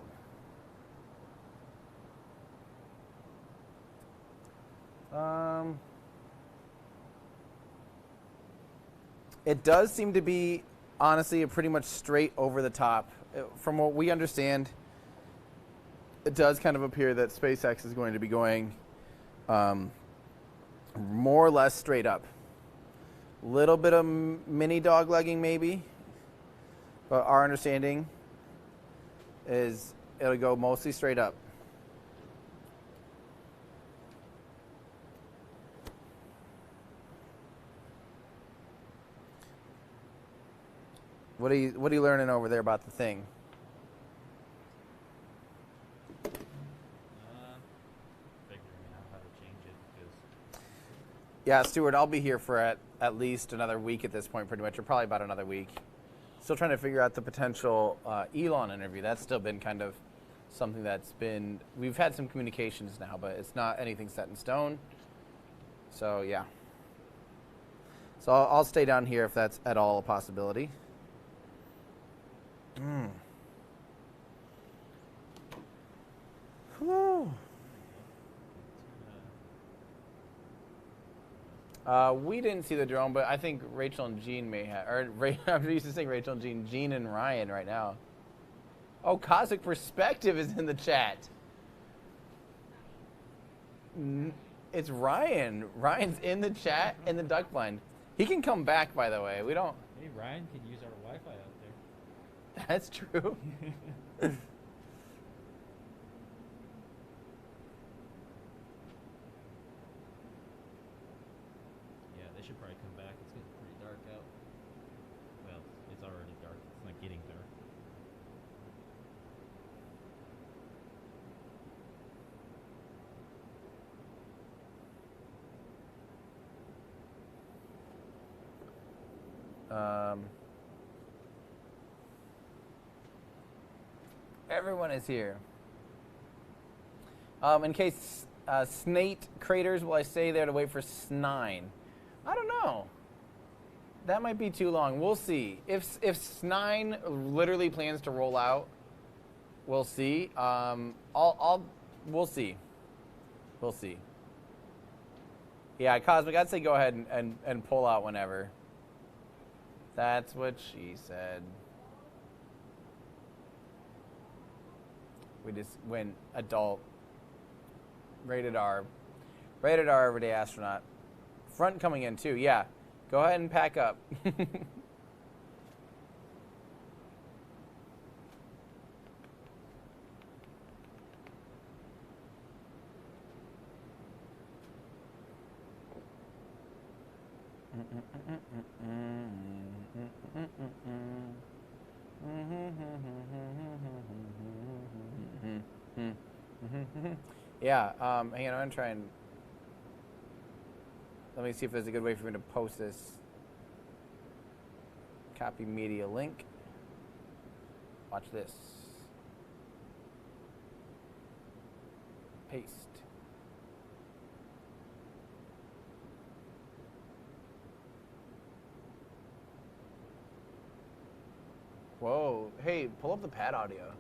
It does seem to be, honestly, a pretty much straight over the top. From what we understand, it does kind of appear that SpaceX is going to be going more or less straight up. Little bit of mini doglegging maybe, but our understanding is it'll go mostly straight up. What are you learning over there about the thing? Figuring out how to change it because Yeah, Stuart, I'll be here for at least another week at this point, pretty much, or probably about another week. Still trying to figure out the potential Elon interview. That's still been kind of something that's been, we've had some communications now, but it's not anything set in stone. So, yeah. So I'll stay down here if that's at all a possibility. Whew. We didn't see the drone, but I think Rachel and Jean may have. Or I'm used to saying Rachel and Jean. Jean and Ryan right now. Oh, Cosmic Perspective is in the chat. It's Ryan. Ryan's in the chat in the duck blind. He can come back, by the way. We don't. hey, Ryan can use our Wi-Fi out there. That's true. Yeah, they should probably come back. It's getting pretty dark out. Well, it's already dark. It's not getting dark. Everyone is here. In case Snate craters, will I stay there to wait for Snine? I don't know. That might be too long. We'll see. If Snine literally plans to roll out, we'll see. We'll see. We'll see. Yeah, Cosmic, I'd say go ahead and pull out whenever. That's what she said. We just went adult. Rated R. Rated R everyday astronaut. Front coming in too, yeah. Go ahead and pack up. Yeah, hang on, I'm gonna try and let me see if there's a good way for me to post this. Copy media link. Watch this. Paste. Whoa, hey, pull up the pad audio.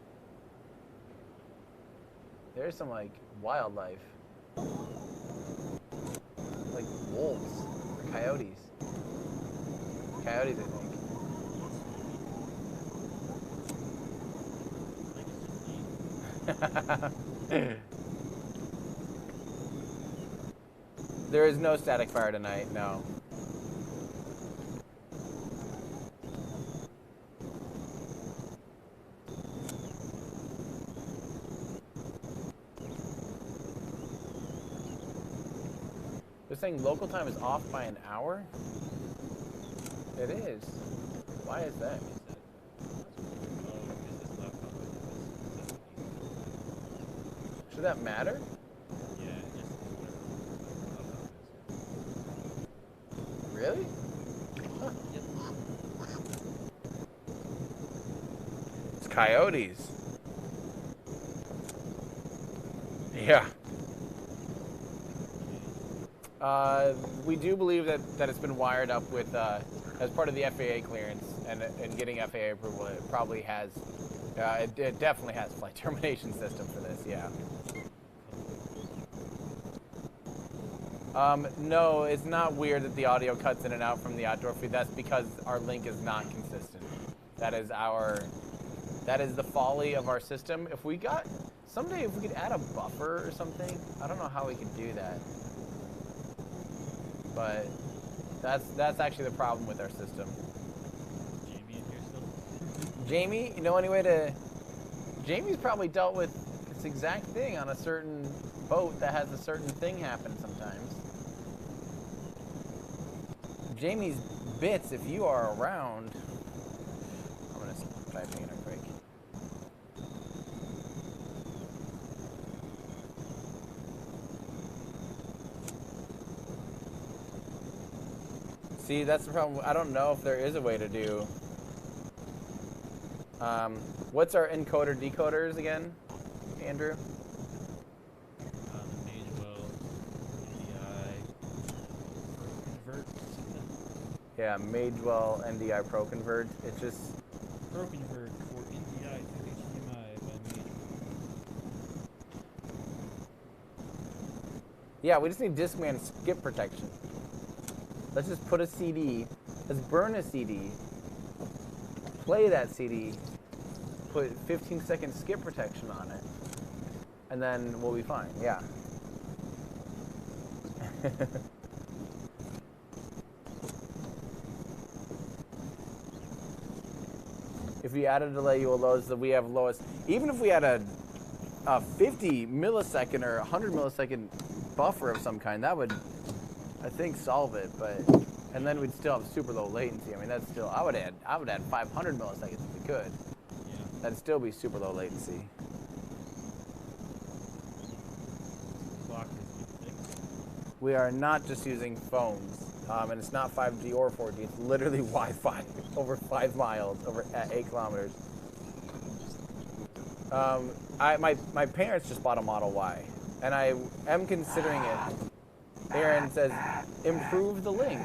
There's some like wildlife. Like wolves or coyotes. Coyotes, I think. There is no static fire tonight, no. They're saying local time is off by an hour? It is. Why is that? Should that matter? Yeah, just Really? Huh. Yep. It's coyotes. Yeah. We do believe that it's been wired up with, as part of the FAA clearance, and getting FAA approval, it probably has, it definitely has flight termination system for this, yeah. No, it's not weird that the audio cuts in and out from the outdoor feed. That's because our link is not consistent. That is the folly of our system. If we got, someday if we could add a buffer or something, I don't know how we could do that. But that's actually the problem with our system. Jamie in here still? Jamie, you know any way to, Jamie's probably dealt with this exact thing on a certain boat that has a certain thing happen sometimes. Jamie's bits, if you are around, I'm gonna try pinging her quick. See, that's the problem. I don't know if there is a way to do. What's our encoder decoders again, Andrew? The Magewell, NDI, Pro Convert, something. Yeah, Magewell NDI Pro Convert. It just. Pro Convert for NDI to HDMI by Magewell. Yeah, we just need Discman skip protection. Let's just put a CD. Let's burn a CD. Play that CD. Put 15-second skip protection on it. And then we'll be fine. Yeah. If we add a delay, you will lose that we have lowest. Even if we had a 50 millisecond or 100 millisecond buffer of some kind, that would, I think, solve it. But and then we'd still have super low latency. I mean, that's still. I would add 500 milliseconds if we could. Yeah. That'd still be super low latency. Clock has been fixed. We are not just using phones, and it's not 5G or 4G. It's literally Wi-Fi over 5 miles, over at 8 kilometers. My parents just bought a Model Y, and I am considering it. Aaron says, improve the link.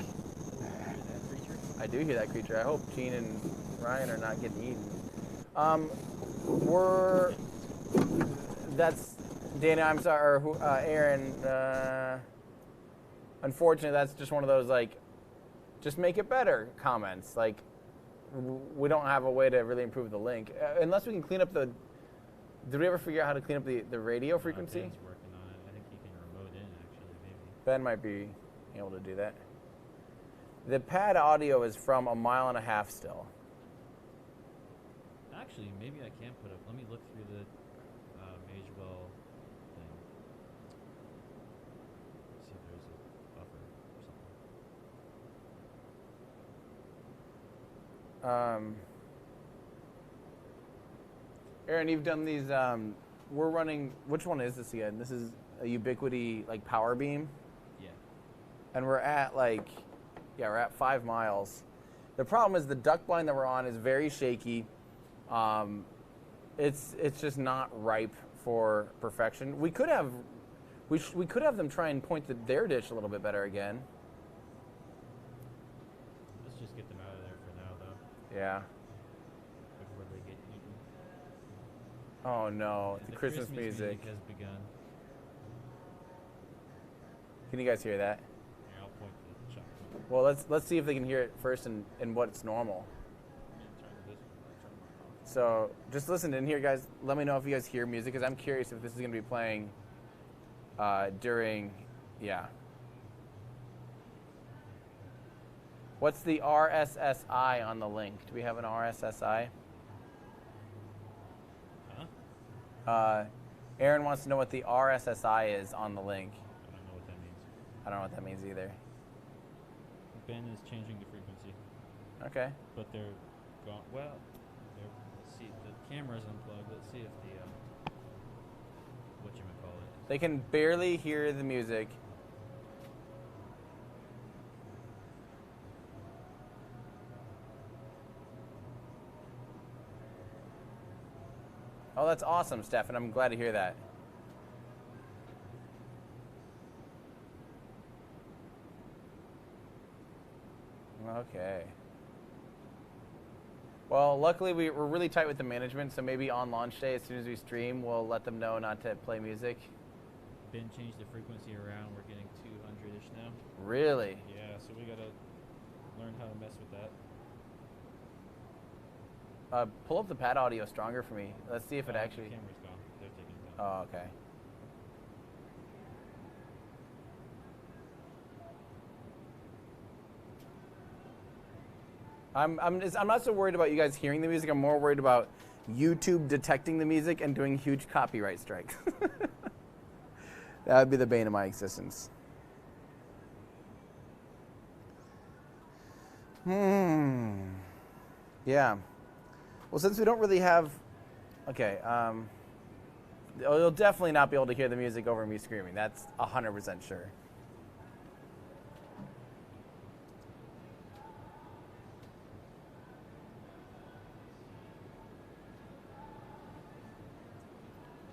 I do hear that creature. I hope Gene and Ryan are not getting eaten. That's Dana. I'm sorry, or Aaron. Unfortunately, that's just one of those like, just make it better comments. Like, we don't have a way to really improve the link unless we can clean up the. Did we ever figure out how to clean up the radio frequency? Ben's working on it. I think he can remote in actually, maybe. Ben might be able to do that. The pad audio is from 1.5 miles still. Actually, maybe I can put up. Let me look through the Magewell thing. See if there's a buffer or something. Aaron, you've done these. We're running. Which one is this again? This is a Ubiquiti like power beam. Yeah. And we're at like, yeah, we're at 5 miles. The problem is the duck blind that we're on is very shaky. It's just not ripe for perfection. We could have them try and point their dish a little bit better again. Let's just get them out of there for now, though. Yeah. Before they get eaten. Oh no, Yeah, the Christmas music. has begun. Can you guys hear that? Here, I'll point to the shot. Well, let's see if they can hear it first and what's normal. So just listen in here, guys. Let me know if you guys hear music, because I'm curious if this is going to be playing during, yeah. What's the RSSI on the link? Do we have an RSSI? Huh? Aaron wants to know what the RSSI is on the link. I don't know what that means. I don't know what that means either. Ben is changing the frequency, Okay. but they're gone. Well, let's see. The camera's unplugged. Let's see if the whatchamacallit. They can barely hear the music. Oh, that's awesome, Stefan. I'm glad to hear that. Okay. Well, luckily we're really tight with the management, so maybe on launch day, as soon as we stream, we'll let them know not to play music. Ben changed the frequency around. We're getting 200-ish now. Really? Yeah, so we gotta learn how to mess with that. Pull up the pad audio stronger for me. Let's see if it actually... The camera's gone. They're taking it down. Oh, okay. I'm not so worried about you guys hearing the music. I'm more worried about YouTube detecting the music and doing huge copyright strikes. That would be the bane of my existence. Yeah. Well, since we don't really have... Okay, you'll definitely not be able to hear the music over me screaming. That's 100% sure.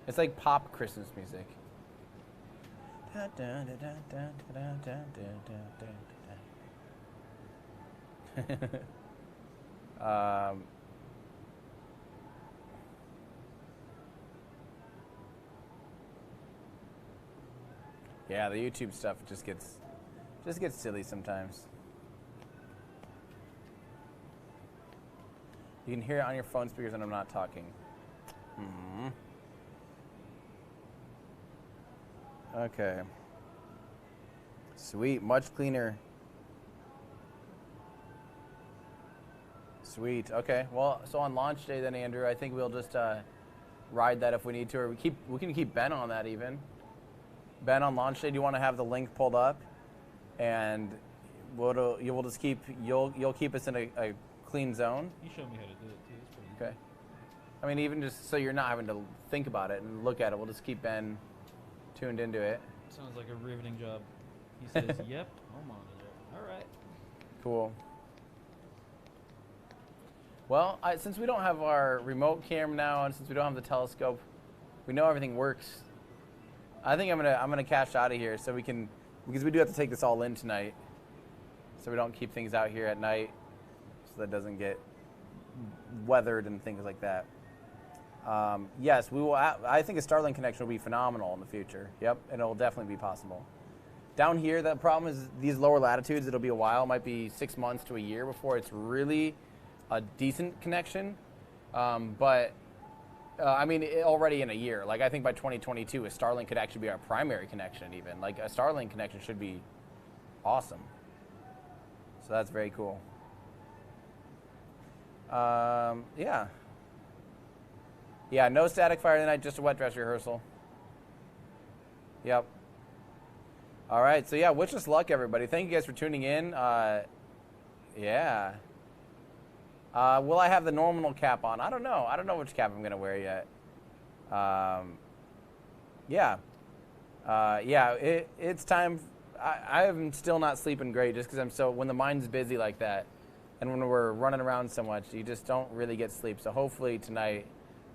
It's like pop Christmas music. Yeah, the YouTube stuff just gets silly sometimes. You can hear it on your phone speakers when I'm not talking. Okay. Sweet, much cleaner. Sweet. Okay. Well, so on launch day then, Andrew, I think we'll just ride that if we need to, or we can keep Ben on that even. Ben, on launch day, do you want to have the link pulled up, and you'll just keep us in a clean zone? You showed me how to do it too. It's pretty easy. Okay. I mean, even just so you're not having to think about it and look at it, we'll just keep Ben tuned into it. Sounds like a riveting job. He says, "Yep, I'll monitor it." All right. Cool. Well, since we don't have our remote cam now, and since we don't have the telescope, we know everything works. I think I'm gonna cash out of here so we can, because we do have to take this all in tonight, so we don't keep things out here at night, so that doesn't get weathered and things like that. Yes, we will. I think a Starlink connection will be phenomenal in the future. Yep, and it will definitely be possible. Down here, the problem is these lower latitudes. It'll be a while. It might be 6 months to a year before it's really a decent connection. I mean, already in a year. Like, I think by 2022, a Starlink could actually be our primary connection even. Like, a Starlink connection should be awesome. So that's very cool. Yeah. Yeah, no static fire tonight, just a wet dress rehearsal. Yep. All right, so yeah, wish us luck, everybody. Thank you guys for tuning in. Yeah. Will I have the normal cap on? I don't know. I don't know which cap I'm going to wear yet. Yeah. It's time. I am still not sleeping great just because when the mind's busy like that and when we're running around so much, you just don't really get sleep. So hopefully tonight,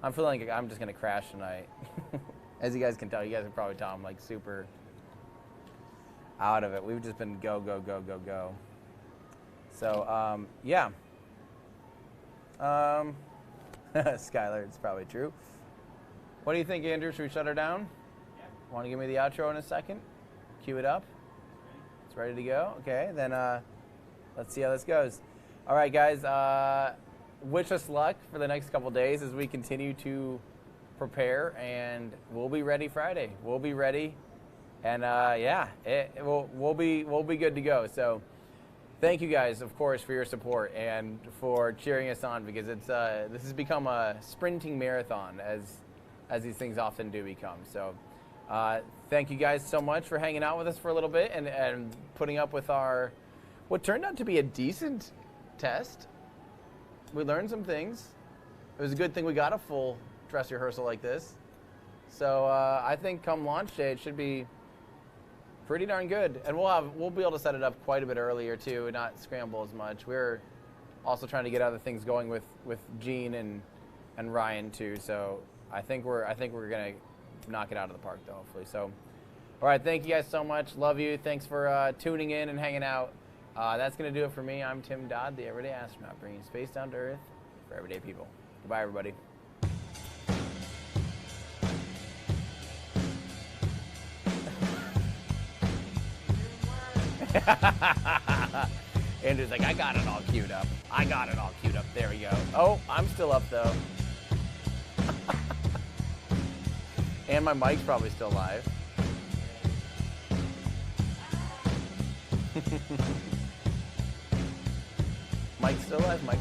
I'm feeling like I'm just going to crash tonight. As you guys can tell, you guys can probably tell I'm like super out of it. We've just been go, go, go, go, go. So, yeah. Skylar, it's probably true. What do you think, Andrew? Should we shut her down? Yeah. Want to give me the outro in a second? Cue it up. It's ready to go. Okay, then let's see how this goes. All right, guys. Wish us luck for the next couple days as we continue to prepare, and we'll be ready Friday. We'll be ready, and yeah, we'll be good to go. So. Thank you guys, of course, for your support and for cheering us on, because this has become a sprinting marathon as these things often do become. So thank you guys so much for hanging out with us for a little bit and putting up with what turned out to be a decent test. We learned some things. It was a good thing we got a full dress rehearsal like this. So I think come launch day it should be pretty darn good, and we'll be able to set it up quite a bit earlier too, and not scramble as much. We're also trying to get other things going with Gene and Ryan too. So I think we're gonna knock it out of the park though, hopefully. So, all right, thank you guys so much. Love you. Thanks for tuning in and hanging out. That's gonna do it for me. I'm Tim Dodd, the Everyday Astronaut, bringing space down to Earth for for everyday people. Goodbye, everybody. Andrew's like, I got it all queued up. I got it all queued up. There we go. Oh, I'm still up, though. And my mic's probably still live. Mike's still live, Mike.